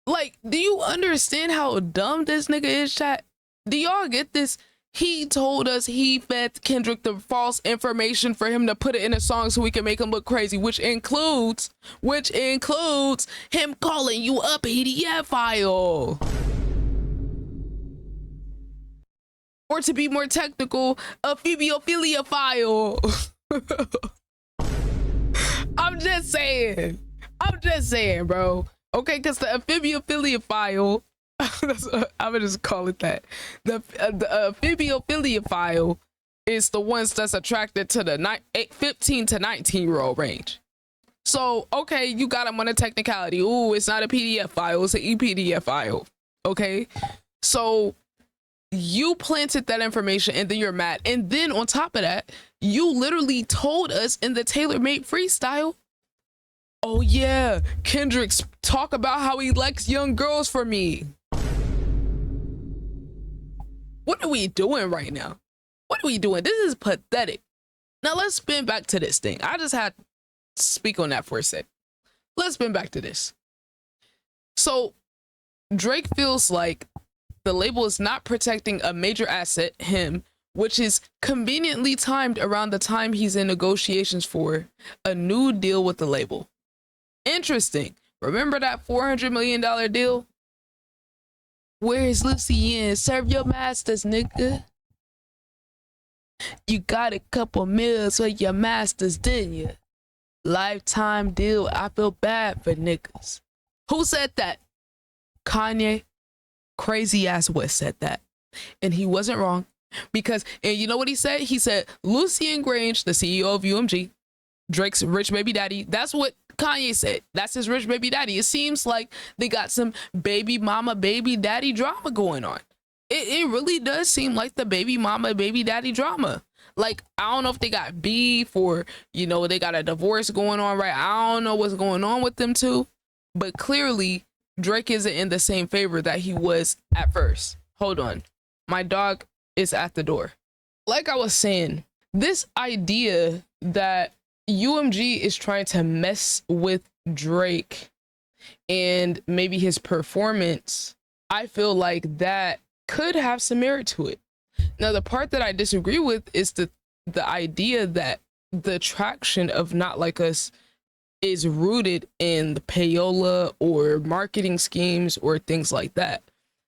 like, do you understand how dumb this nigga is, chat? Do y'all get this? He told us he fed Kendrick the false information for him to put it in a song so we can make him look crazy, which includes him calling you a PDF file. Or to be more technical, a phibiophilia file. I'm just saying, bro. Okay, because the amphibophilia file, I'm gonna just call it that. The amphibophilia file is the ones that's attracted to the 15 to 19-year-old range. So, okay, you got him on a technicality. Ooh, it's not a PDF file, it's an ePDF file. Okay, so you planted that information and then you're mad. And then on top of that, you literally told us in the tailor-made freestyle, Oh yeah, Kendrick's talk about how he likes young girls for me. What are we doing right now? What are we doing? This is pathetic. Now let's spin back to this thing. I just had to speak on that for a sec. Let's spin back to this. So Drake feels like the label is not protecting a major asset, him, which is conveniently timed around the time he's in negotiations for a new deal with the label. Interesting. Remember that $400 million deal? Where's Lucien? Serve your masters, nigga. You got a couple meals for your masters, didn't you? Lifetime deal. I feel bad for niggas. Who said that? Kanye. Crazy ass West said that. And he wasn't wrong. Because, and you know what he said? He said, Lucien Grange, the CEO of UMG, Drake's rich baby daddy. That's what Kanye said. That's his rich baby daddy. It seems like they got some baby mama, baby daddy drama going on. It really does seem like the baby mama, baby daddy drama. Like, I don't know if they got beef or, you know, they got a divorce going on, right? I don't know what's going on with them two. But clearly, Drake isn't in the same favor that he was at first. Hold on. My dog is at the door. Like I was saying, this idea that UMG is trying to mess with Drake and maybe his performance, I feel like that could have some merit to it. Now, the part that I disagree with is the idea that the traction of Not Like Us is rooted in the payola or marketing schemes or things like that.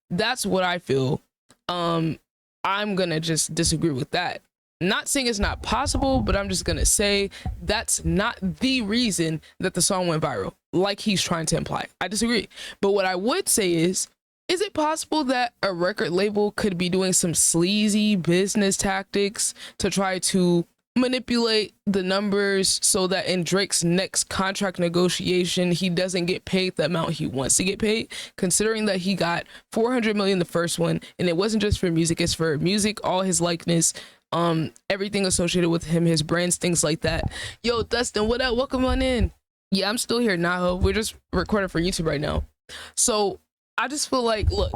That's what I feel. I'm gonna just disagree with that. Not saying it's not possible, but I'm just gonna say that's not the reason that the song went viral, like he's trying to imply. I disagree. But what I would say is it possible that a record label could be doing some sleazy business tactics to try to manipulate the numbers so that in Drake's next contract negotiation, he doesn't get paid the amount he wants to get paid, considering that he got $400 million the first one, and it wasn't just for music, it's for music, all his likeness, everything associated with him, his brands, things like that. Yo, Dustin, what up? Welcome on in. Yeah, I'm still here, Naho. We're just recording for YouTube right now. So I just feel like, look,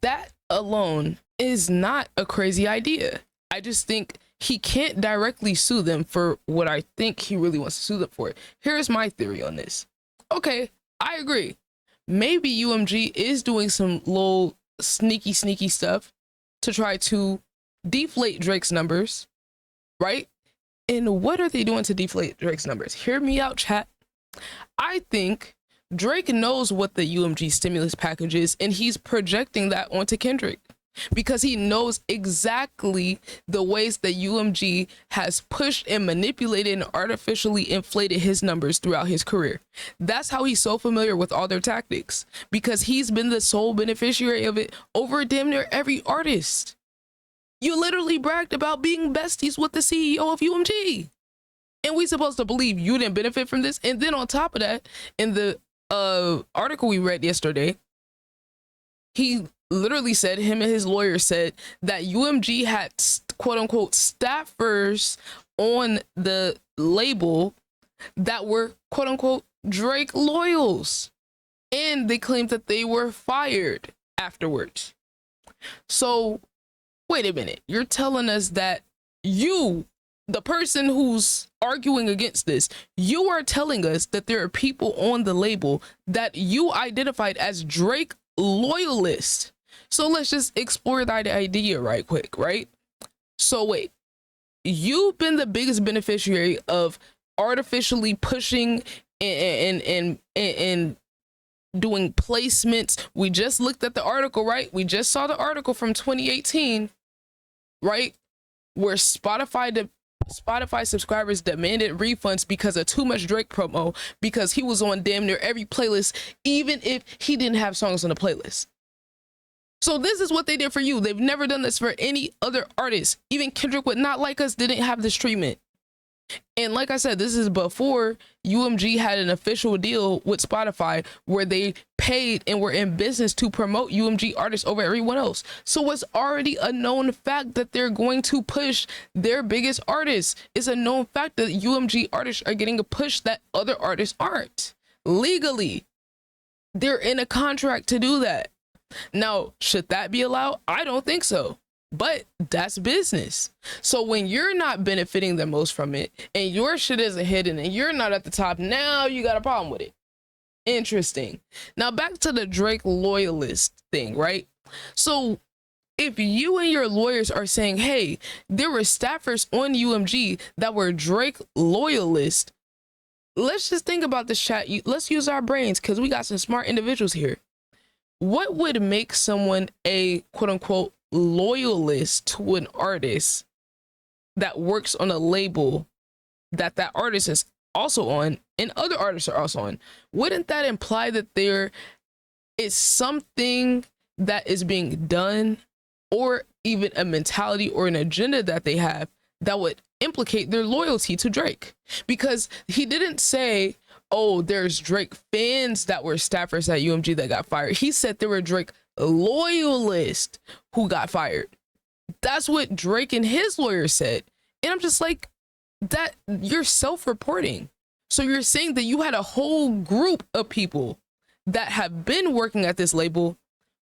that alone is not a crazy idea. I just think he can't directly sue them for what I think he really wants to sue them for. Here's my theory on this. Okay, I agree. Maybe UMG is doing some little sneaky stuff to try to deflate Drake's numbers, right? And what are they doing to deflate Drake's numbers? Hear me out, chat. I think Drake knows what the UMG stimulus package is, and he's projecting that onto Kendrick because he knows exactly the ways that UMG has pushed and manipulated and artificially inflated his numbers throughout his career. That's how he's so familiar with all their tactics, because he's been the sole beneficiary of it over damn near every artist. You literally bragged about being besties with the CEO of UMG. And we supposed to believe you didn't benefit from this? And then on top of that, in the article we read yesterday, he literally said, him and his lawyer said, that UMG had quote unquote staffers on the label that were quote unquote Drake loyals. And they claimed that they were fired afterwards. So wait a minute, you're telling us that you, the person who's arguing against this, you are telling us that there are people on the label that you identified as Drake loyalists. So let's just explore that idea right quick, right? So wait, you've been the biggest beneficiary of artificially pushing and doing placements. We just looked at the article, right? We just saw the article from 2018, right? Where Spotify subscribers demanded refunds because of too much Drake promo, because he was on damn near every playlist, even if he didn't have songs on the playlist. So this is what they did for you. They've never done this for any other artist. Even Kendrick with Not Like Us didn't have this treatment. And like I said, this is before UMG had an official deal with Spotify where they paid and were in business to promote UMG artists over everyone else. So it's already a known fact that they're going to push their biggest artists. It's a known fact that UMG artists are getting a push that other artists aren't. Legally, they're in a contract to do that. Now, should that be allowed? I don't think so. But that's business. So when you're not benefiting the most from it and your shit isn't hidden and you're not at the top, now you got a problem with it. Interesting. Now back to the Drake loyalist thing, right? So if you and your lawyers are saying, hey, there were staffers on UMG that were Drake loyalists, let's just think about this, chat. Let's use our brains because we got some smart individuals here. What would make someone a quote unquote loyalist to an artist that works on a label that that artist is also on and other artists are also on? Wouldn't that imply that there is something that is being done or even a mentality or an agenda that they have that would implicate their loyalty to Drake? Because he didn't say, oh, there's Drake fans that were staffers at UMG that got fired. He said there were Drake loyalists who got fired. That's what Drake and his lawyer said. And I'm just like, that you're self-reporting. So you're saying that you had a whole group of people that have been working at this label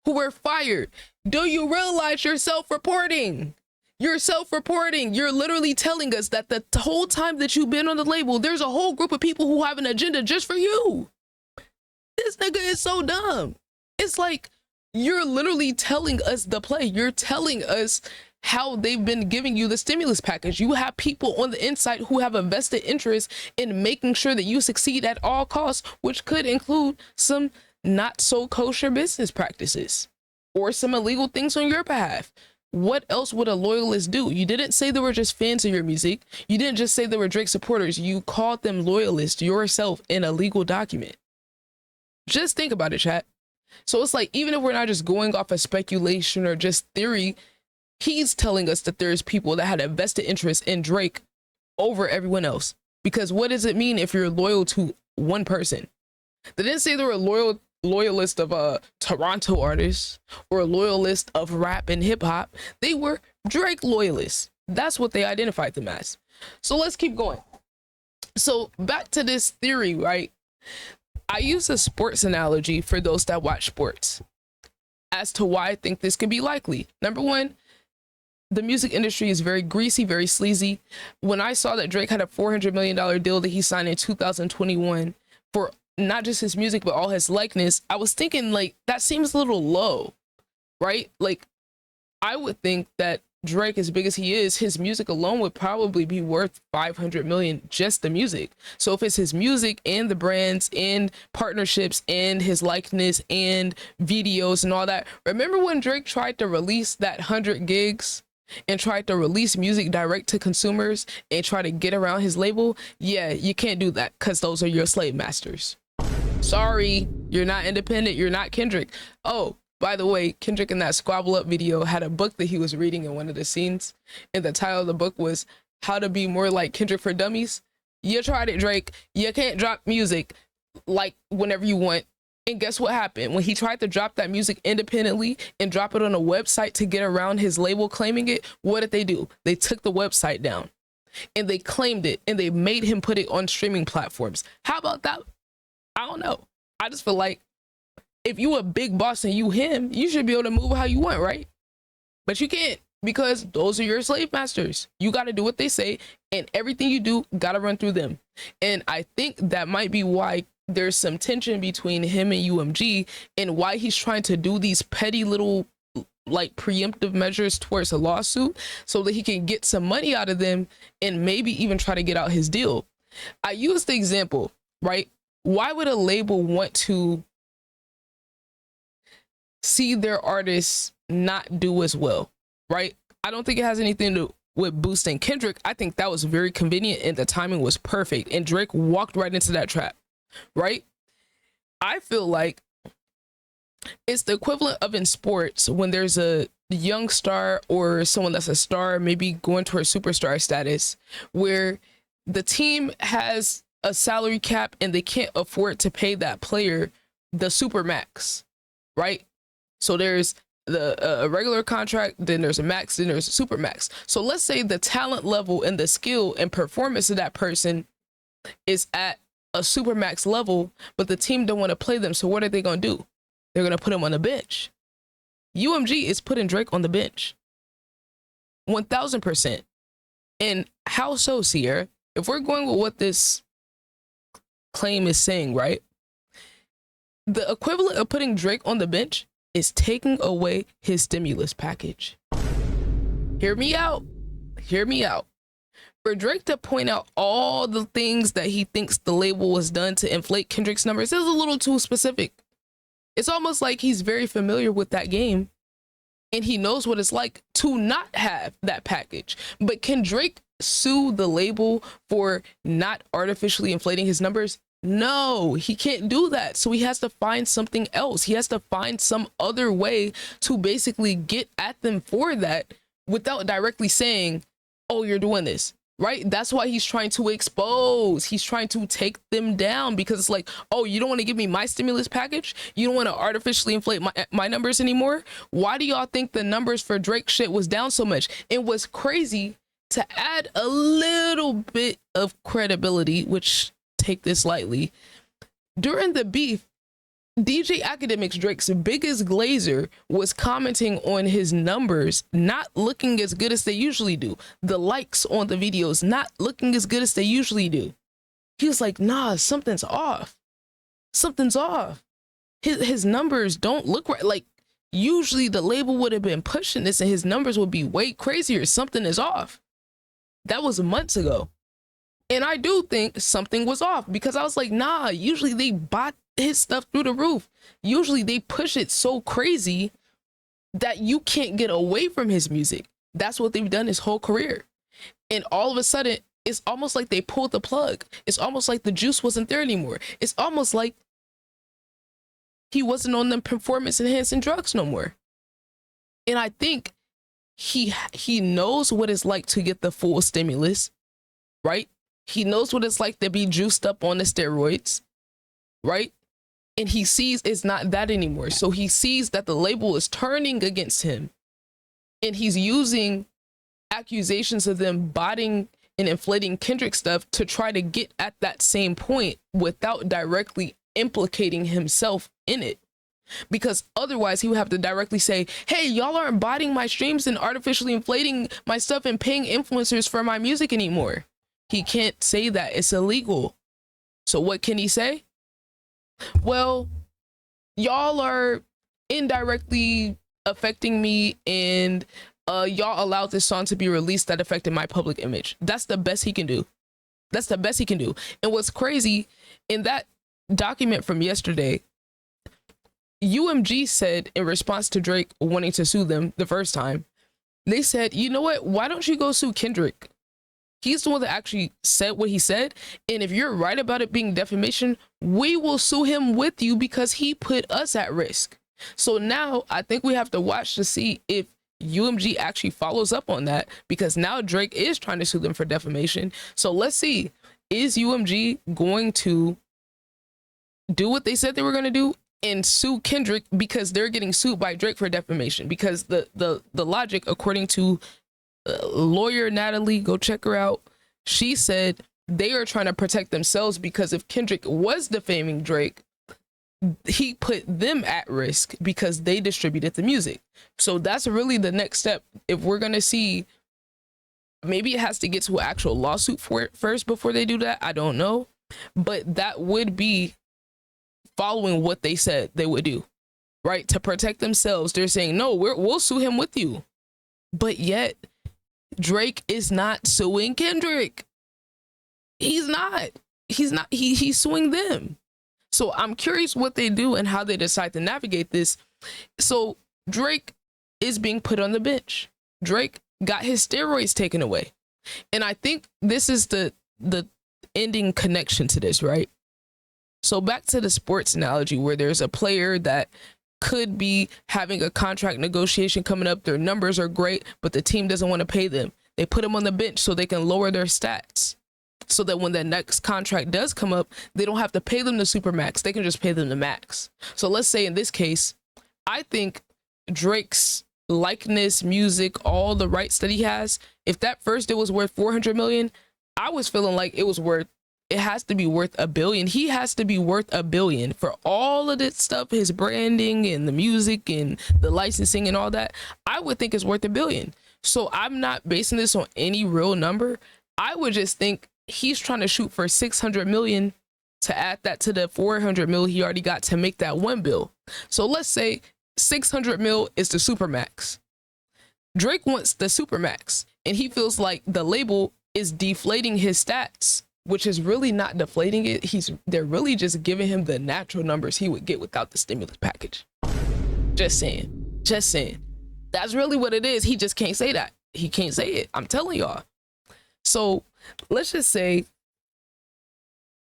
who were fired. Do you realize you're self-reporting? You're self-reporting. You're literally telling us that the whole time that you've been on the label, there's a whole group of people who have an agenda just for you. This nigga is so dumb. It's like, you're literally telling us the play. You're telling us how they've been giving you the stimulus package. You have people on the inside who have a vested interest in making sure that you succeed at all costs, which could include some not so kosher business practices or some illegal things on your behalf. What else would a loyalist do? You didn't say they were just fans of your music. You didn't just say they were Drake supporters. You called them loyalists yourself in a legal document. Just think about it, chat. So it's like, even if we're not just going off of speculation or just theory, he's telling us that there's people that had a vested interest in Drake over everyone else. Because what does it mean if you're loyal to one person? They didn't say they were a loyalist of Toronto artists or a loyalist of rap and hip hop. They were Drake loyalists. That's what they identified them as. So let's keep going. So back to this theory, right? I use a sports analogy for those that watch sports as to why I think this could be likely. Number one, the music industry is very greasy, very sleazy. When I saw that Drake had a $400 million deal that he signed in 2021 for not just his music, but all his likeness, I was thinking, like, that seems a little low, right? Like, I would think that Drake, as big as he is, his music alone would probably be worth 500 million, just the music. So if it's his music and the brands and partnerships and his likeness and videos and all that, remember when Drake tried to release that 100 gigs and tried to release music direct to consumers and try to get around his label? Yeah, you can't do that because those are your slave masters. Sorry, you're not independent. You're not Kendrick. Oh, by the way, Kendrick in that Squabble Up video had a book that he was reading in one of the scenes, and the title of the book was How to Be More Like Kendrick for Dummies. You tried it, Drake. You can't drop music like whenever you want. And guess what happened? When he tried to drop that music independently and drop it on a website to get around his label claiming it, what did they do? They took the website down and they claimed it and they made him put it on streaming platforms. How about that? I don't know. I just feel like if you a big boss and you him, you should be able to move how you want, right? But you can't, because those are your slave masters. You got to do what they say, and everything you do got to run through them. And I think that might be why there's some tension between him and UMG, and why he's trying to do these petty little like preemptive measures towards a lawsuit so that he can get some money out of them and maybe even try to get out his deal. I use the example, right? Why would a label want to see their artists not do as well, right? I don't think it has anything to with boosting Kendrick. I think that was very convenient and the timing was perfect, and Drake walked right into that trap, right? I feel like it's the equivalent of in sports when there's a young star or someone that's a star maybe going towards superstar status, where the team has a salary cap and they can't afford to pay that player the super max, right? So there's a regular contract, then there's a max, then there's a super max. So let's say the talent level and the skill and performance of that person is at a super max level, but the team don't want to play them. So what are they going to do? They're going to put him on the bench. UMG is putting Drake on the bench. 1000%. And how so, Ciara? If we're going with what this claim is saying, right? The equivalent of putting Drake on the bench is taking away his stimulus package. Hear me out. Hear me out. For Drake to point out all the things that he thinks the label was done to inflate Kendrick's numbers is a little too specific. It's almost like he's very familiar with that game and he knows what it's like to not have that package. But can Drake sue the label for not artificially inflating his numbers? No, he can't do that. So he has to find something else. He has to find some other way to basically get at them for that without directly saying, oh, you're doing this, right? That's why he's trying to expose. He's trying to take them down because it's like, oh, you don't want to give me my stimulus package? You don't want to artificially inflate my numbers anymore? Why do y'all think the numbers for Drake shit was down so much? It was crazy to add a little bit of credibility, which take this lightly. During the beef, DJ Academics, Drake's biggest glazer, was commenting on his numbers not looking as good as they usually do. The likes on the videos not looking as good as they usually do. He was like, nah, something's off. Something's off. His numbers don't look right. Like, usually the label would have been pushing this and his numbers would be way crazier. Something is off. That was months ago. And I do think something was off because I was like, nah, usually they bought his stuff through the roof. Usually they push it so crazy that you can't get away from his music. That's what they've done his whole career. And all of a sudden, it's almost like they pulled the plug. It's almost like the juice wasn't there anymore. It's almost like he wasn't on them performance enhancing drugs no more. And I think he knows what it's like to get the full stimulus, right? He knows what it's like to be juiced up on the steroids, right? And he sees it's not that anymore. So he sees that the label is turning against him. And he's using accusations of them botting and inflating Kendrick stuff to try to get at that same point without directly implicating himself in it. Because otherwise he would have to directly say, hey, y'all aren't botting my streams and artificially inflating my stuff and paying influencers for my music anymore. He can't say that. It's illegal. So what can he say? Well, y'all are indirectly affecting me and y'all allowed this song to be released that affected my public image. That's the best he can do. That's the best he can do. And what's crazy, in that document from yesterday, UMG said in response to Drake wanting to sue them the first time, they said, you know what? Why don't you go sue Kendrick? He's the one that actually said what he said. And if you're right about it being defamation, we will sue him with you because he put us at risk. So now I think we have to watch to see if UMG actually follows up on that, because now Drake is trying to sue them for defamation. So let's see, is UMG going to do what they said they were going to do and sue Kendrick because they're getting sued by Drake for defamation? Because the logic, according to lawyer Natalie, go check her out, she said they are trying to protect themselves because if Kendrick was defaming Drake, he put them at risk because they distributed the music. So that's really the next step. If we're gonna see, maybe it has to get to an actual lawsuit for it first before they do that, I don't know, but that would be following what they said they would do, right? To protect themselves, they're saying, no, we'll sue him with you, but yet Drake is not suing Kendrick. He's suing them. So I'm curious what they do and how they decide to navigate this. So Drake is being put on the bench. Drake got his steroids taken away. And I think this is the ending connection to this, right? So back to the sports analogy where there's a player that could be having a contract negotiation coming up. Their numbers are great, but the team doesn't want to pay them. They put them on the bench so they can lower their stats. so that when the next contract does come up, they don't have to pay them the super max. They can just pay them the max. So let's say in this case, I think Drake's likeness, music, all the rights that he has, if that first deal was worth 400 million, I was feeling like it has to be worth $1 billion. He has to be worth $1 billion for all of this stuff, his branding and the music and the licensing and all that. I would think it's worth $1 billion. So I'm not basing this on any real number. I would just think he's trying to shoot for 600 million to add that to the 400 mil he already got to make that one bill. So let's say 600 mil is the supermax. Drake wants the supermax, and he feels like the label is deflating his stats, which is really not deflating it. They're really just giving him the natural numbers he would get without the stimulus package. Just saying. That's really what it is. He just can't say that. He can't say it. I'm telling y'all. So let's just say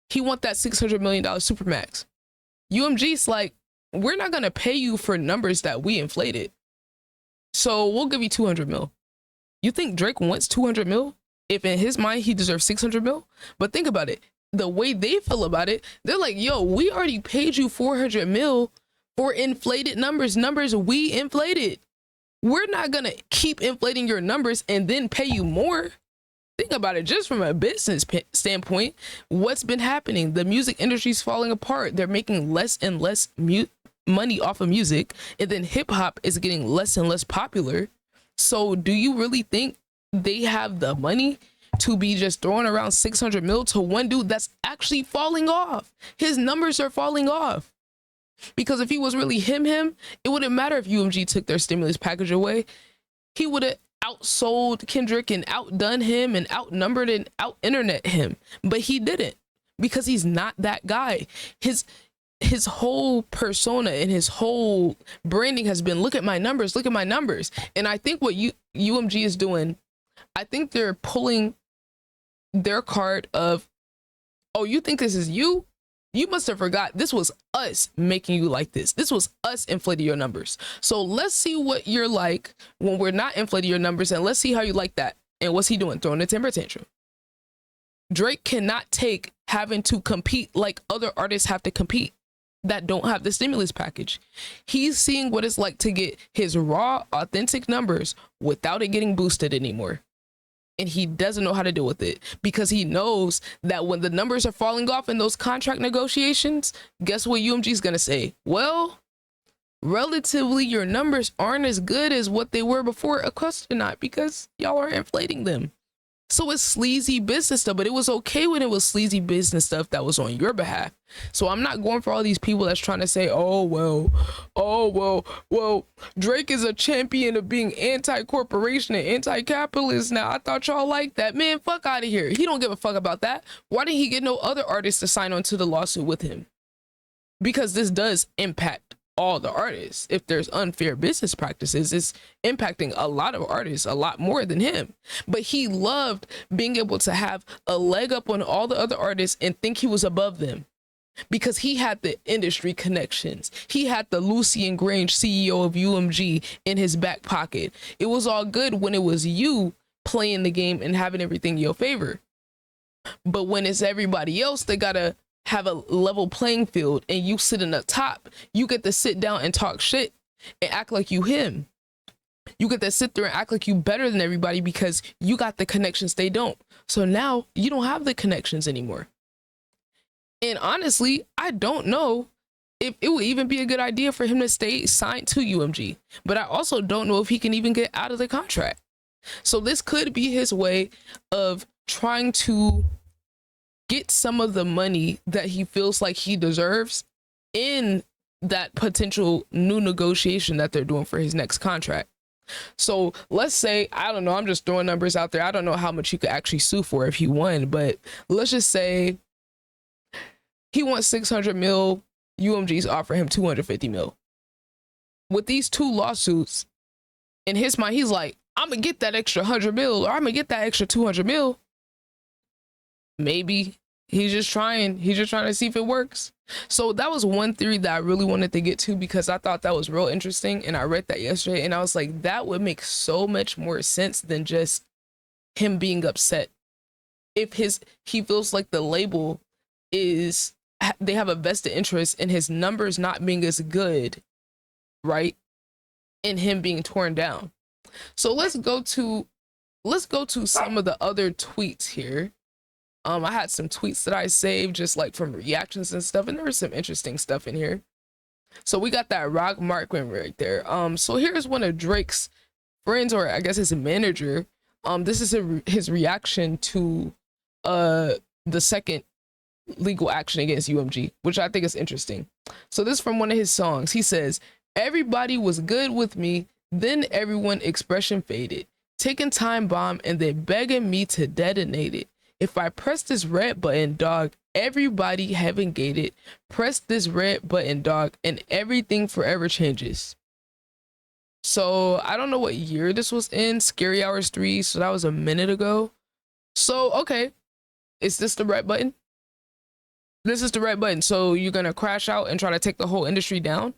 he want that $600 million supermax. UMG's like, we're not going to pay you for numbers that we inflated. So we'll give you 200 mil. You think Drake wants 200 mil? If in his mind he deserves 600 mil? But think about it. The way they feel about it, they're like, yo, we already paid you 400 mil for inflated numbers we inflated. We're not going to keep inflating your numbers and then pay you more. Think about it just from a business standpoint. What's been happening? The music industry's falling apart. They're making less and less money off of music, and then hip hop is getting less and less popular. So do you really think they have the money to be just throwing around 600 mil to one dude that's actually falling off? His numbers are falling off. Because if he was really him, it wouldn't matter if UMG took their stimulus package away. He would have outsold Kendrick and outdone him and outnumbered and out internet him. But he didn't, because he's not that guy. His whole persona and his whole branding has been, look at my numbers. And I think what UMG is doing, I think they're pulling their card of, oh, you think this is you? You must have forgot this was us making you like this. This was us inflating your numbers. So let's see what you're like when we're not inflating your numbers, and let's see how you like that. And what's he doing? Throwing a temper tantrum. Drake cannot take having to compete like other artists have to compete that don't have the stimulus package. He's seeing what it's like to get his raw, authentic numbers without it getting boosted anymore. And he doesn't know how to deal with it, because he knows that when the numbers are falling off in those contract negotiations, guess what UMG is going to say? Well, relatively, your numbers aren't as good as what they were before. Of course they're not, because y'all are inflating them. So it's sleazy business stuff, but it was okay when it was sleazy business stuff that was on your behalf. So I'm not going for all these people that's trying to say, oh, well, Drake is a champion of being anti-corporation and anti-capitalist. Now, I thought y'all liked that. Man, fuck out of here. He don't give a fuck about that. Why didn't he get no other artists to sign on to the lawsuit with him? Because this does impact all the artists. If there's unfair business practices, it's impacting a lot of artists, a lot more than him. But he loved being able to have a leg up on all the other artists and think he was above them, because he had the industry connections. He had the Lucian Grange, CEO of UMG, in his back pocket. It was all good when it was you playing the game and having everything in your favor. But when it's everybody else, they gotta have a level playing field, and you sit in the top, you get to sit down and talk shit and act like you him. You get to sit there and act like you better than everybody because you got the connections they don't. So now you don't have the connections anymore. And honestly, I don't know if it would even be a good idea for him to stay signed to UMG, but I also don't know if he can even get out of the contract. So this could be his way of trying to get some of the money that he feels like he deserves in that potential new negotiation that they're doing for his next contract. So let's say, I don't know, I'm just throwing numbers out there. I don't know how much you could actually sue for if he won, but let's just say he wants 600 mil, UMG's offering him 250 mil. With these two lawsuits, in his mind, he's like, I'm gonna get that extra 100 mil, or I'm gonna get that extra 200 mil. Maybe he's just trying to see if it works. So that was one theory that I really wanted to get to, because I thought that was real interesting, and I read that yesterday and I was like, that would make so much more sense than just him being upset. if he feels like the label is, they have a vested interest in his numbers not being as good, right, and him being torn down. So let's go to some of the other tweets here. I had some tweets that I saved just like from reactions and stuff, and there was some interesting stuff in here. So we got that Rock Markman right there. So here's one of Drake's friends, or I guess his manager. This is his reaction to the second legal action against UMG, which I think is interesting. So this is from one of his songs. He says, "Everybody was good with me, then everyone expression faded, taking time bomb and then begging me to detonate it. If I press this red button, dog, everybody having gated. Press this red button, dog, and everything forever changes." So I don't know what year this was in. Scary Hours 3, so that was a minute ago. So okay, is this the red button? This is the red button. So you're gonna crash out and try to take the whole industry down?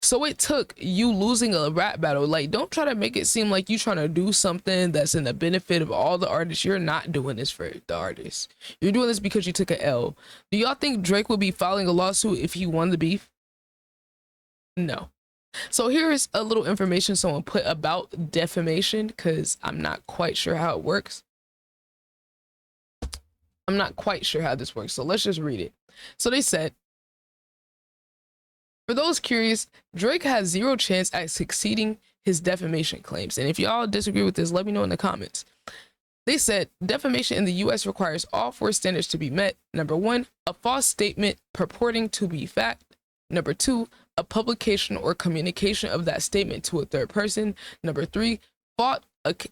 So it took you losing a rap battle. Like, don't try to make it seem like you trying to do something that's in the benefit of all the artists. You're not doing this for the artists. You're doing this because you took an L. Do y'all think Drake would be filing a lawsuit if he won the beef? No. So here's a little information someone put about defamation, because I'm not quite sure how it works. I'm not quite sure how this works. So let's just read it. So they said, "For those curious, Drake has zero chance at succeeding his defamation claims. And if y'all disagree with this, let me know in the comments." They said, defamation in the US requires all four standards to be met. Number one, a false statement purporting to be fact. Number two, a publication or communication of that statement to a third person. Number three, fault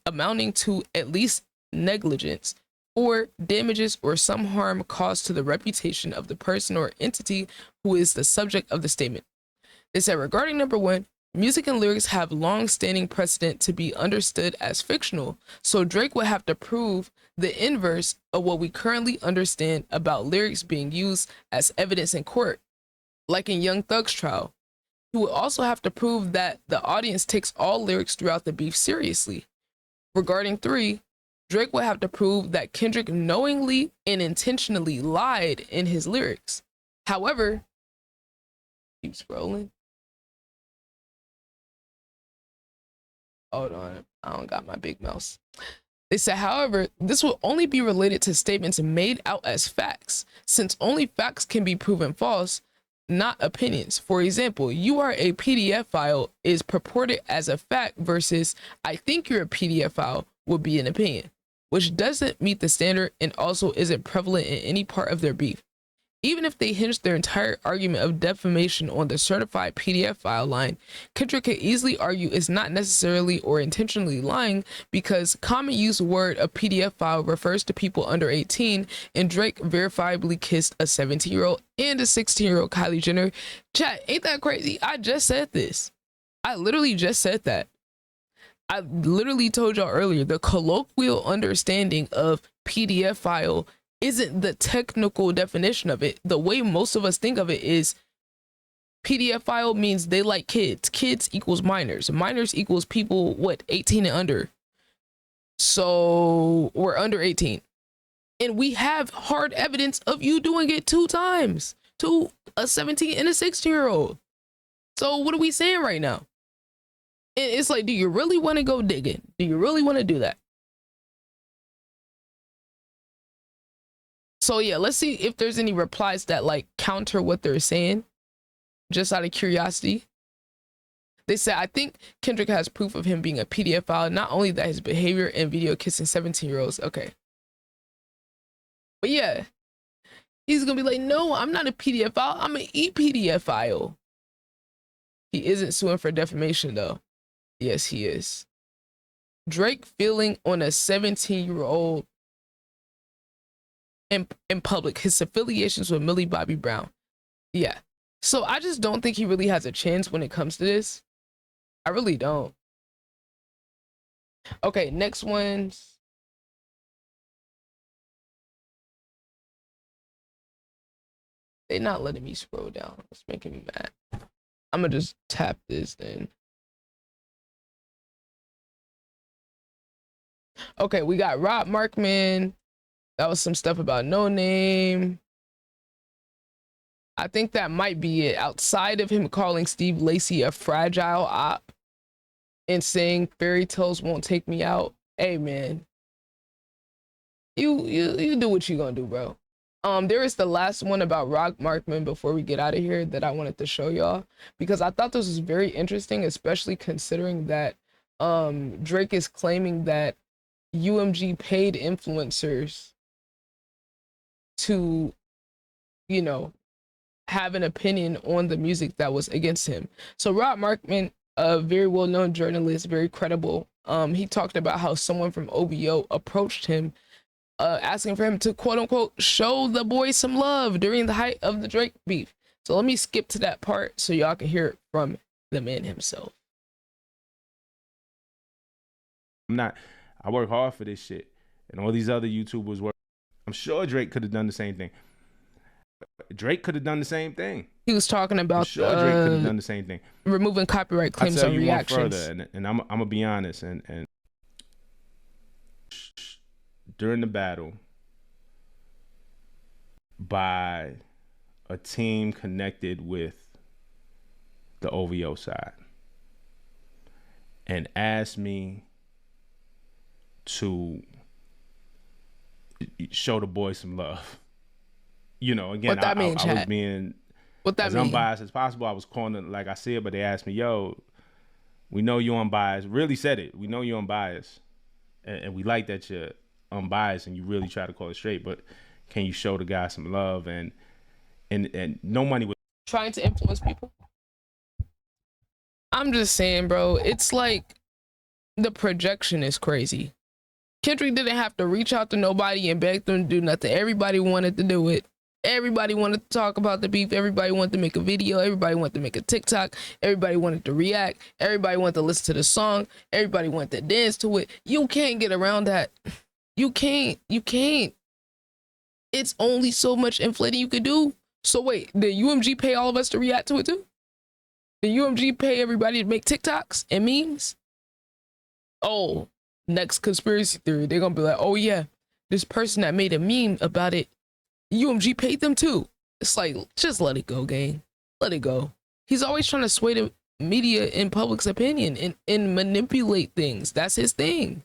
amounting to at least negligence. Or damages or some harm caused to the reputation of the person or entity who is the subject of the statement. They said, regarding number one, music and lyrics have long-standing precedent to be understood as fictional, so Drake would have to prove the inverse of what we currently understand about lyrics being used as evidence in court, like in Young Thug's trial. He would also have to prove that the audience takes all lyrics throughout the beef seriously. Regarding three, Drake would have to prove that Kendrick knowingly and intentionally lied in his lyrics. However, keep scrolling. Hold on, I don't got my big mouse. They said, however, this will only be related to statements made out as facts, since only facts can be proven false, not opinions. For example, "You are a PDF file" is purported as a fact versus "I think you're a PDF file" would be an opinion, which doesn't meet the standard and also isn't prevalent in any part of their beef. Even if they hinge their entire argument of defamation on the certified PDF file line, Kendrick could easily argue it's not necessarily or intentionally lying, because common use word of PDF file refers to people under 18, and Drake verifiably kissed a 17-year-old and a 16-year-old Kylie Jenner. Chat, ain't that crazy? I just said this. I literally just said that. I literally told y'all earlier, the colloquial understanding of PDF file isn't the technical definition of it. The way most of us think of it is PDF file means they like kids. Kids equals minors. Minors equals people, what, 18 and under. So we're under 18. And we have hard evidence of you doing it 2 times to a 17 and a 16-year-old. So what are we saying right now? And it's like, do you really want to go digging? Do you really want to do that? So yeah, let's see if there's any replies that like counter what they're saying, just out of curiosity. They said, "I think Kendrick has proof of him being a PDF file, not only that his behavior and video kissing 17-year-olds. Okay. But yeah, he's gonna be like, "No, I'm not a PDF file. I'm an ePDF file." He isn't suing for defamation though. Yes, he is. Drake feeling on a 17-year-old in public, his affiliations with Millie Bobby Brown. Yeah. So I just don't think he really has a chance when it comes to this. I really don't. Okay, next one's. They're not letting me scroll down. It's making me mad. I'm gonna just tap this then. Okay, we got Rob Markman. That was some stuff about No Name. I think that might be it. Outside of him calling Steve Lacy a fragile op and saying fairy tales won't take me out. Hey man, you do what you gonna do, bro. There is the last one about Rock Markman before we get out of here that I wanted to show y'all, because I thought this was very interesting, especially considering that Drake is claiming that UMG paid influencers to, you know, have an opinion on the music that was against him. So Rob Markman, a very well-known journalist, very credible, he talked about how someone from OVO approached him, asking for him to quote-unquote show the boy some love during the height of the Drake beef. So let me skip to that part so y'all can hear it from the man himself. I work hard for this shit, and all these other YouTubers work. I'm sure Drake could have done the same thing. Drake could have done the same thing. He was talking about, I'm sure Drake could have done the same thing. Removing copyright claims on reactions. Further, and I'm gonna be honest, and during the battle, by a team connected with the OVO side, and asked me to show the boy some love. You know, again, I was being as unbiased as possible. I was calling it like I see it, but they asked me, yo, we know you're unbiased. Really said it. We know you're unbiased. And we like that you're unbiased and you really try to call it straight, but can you show the guy some love? And no money was trying to influence people. I'm just saying, bro, it's like the projection is crazy. Kendrick didn't have to reach out to nobody and beg them to do nothing. Everybody wanted to do it. Everybody wanted to talk about the beef. Everybody wanted to make a video. Everybody wanted to make a TikTok. Everybody wanted to react. Everybody wanted to listen to the song. Everybody wanted to dance to it. You can't get around that. You can't. It's only so much inflating you could do. So wait, did UMG pay all of us to react to it too? Did UMG pay everybody to make TikToks and memes? Oh, next conspiracy theory, they're gonna be like, oh yeah, this person that made a meme about it, UMG paid them too. It's like, just let it go, gang. Let it go. He's always trying to sway the media and public's opinion and manipulate things. That's his thing.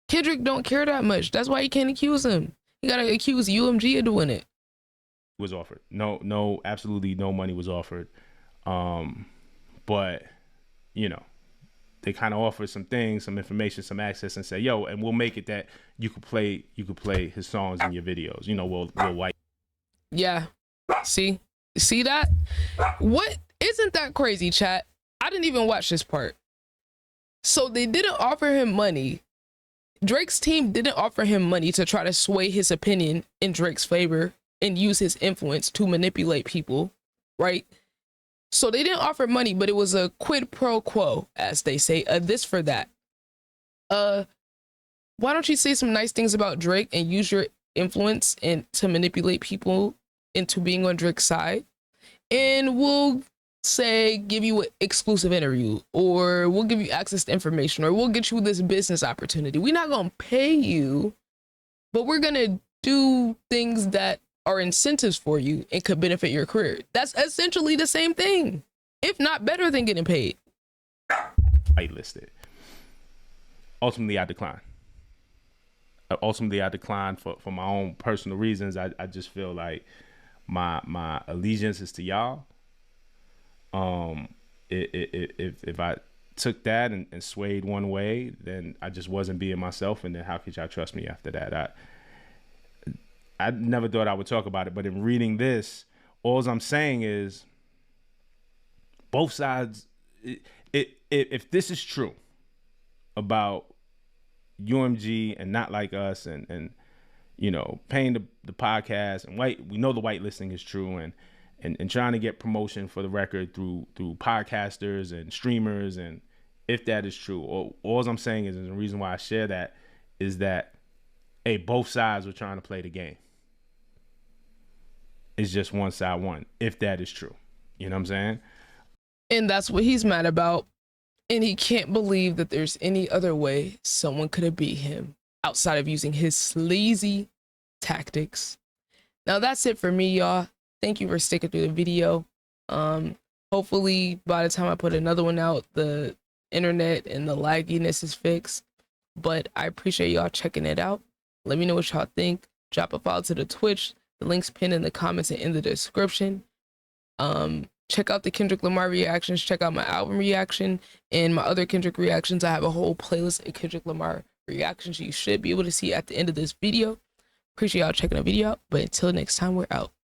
Kendrick don't care that much. That's why he can't accuse him. He gotta accuse UMG of doing it. Was offered. No, absolutely no money was offered. But, you know, they kind of offer some things, some information, some access, and say, yo, and we'll make it that you could play his songs in your videos. You know, we'll white. Yeah. See that? What? Isn't that crazy, chat? I didn't even watch this part. So they didn't offer him money. Drake's team didn't offer him money to try to sway his opinion in Drake's favor and use his influence to manipulate people, right? So they didn't offer money, but it was a quid pro quo, as they say, this for that. Why don't you say some nice things about Drake and use your influence and to manipulate people into being on Drake's side? And we'll say, give you an exclusive interview, or we'll give you access to information, or we'll get you this business opportunity. We're not going to pay you, but we're going to do things that are incentives for you and could benefit your career. That's essentially the same thing, if not better than getting paid. Whitelisted. Ultimately, I declined. For my own personal reasons. I just feel like my allegiance is to y'all. If I took that and swayed one way, then I just wasn't being myself, and then how could y'all trust me after that? I never thought I would talk about it, but in reading this, all I'm saying is both sides, if this is true about UMG and Not Like Us and you know, paying the podcast, and we know the whitelisting is true, and trying to get promotion for the record through podcasters and streamers, and if that is true, all I'm saying is, and the reason why I share that is that, hey, both sides were trying to play the game. It's just one side won, if that is true. You know what I'm saying? And that's what he's mad about. And he can't believe that there's any other way someone could have beat him outside of using his sleazy tactics. Now that's it for me, y'all. Thank you for sticking through the video. Hopefully by the time I put another one out, the internet and the lagginess is fixed. But I appreciate y'all checking it out. Let me know what y'all think. Drop a follow to the Twitch. The link's pinned in the comments and in the description. Check out the Kendrick Lamar reactions. Check out my album reaction and my other Kendrick reactions. I have a whole playlist of Kendrick Lamar reactions you should be able to see at the end of this video. Appreciate y'all checking the video out. But until next time, we're out.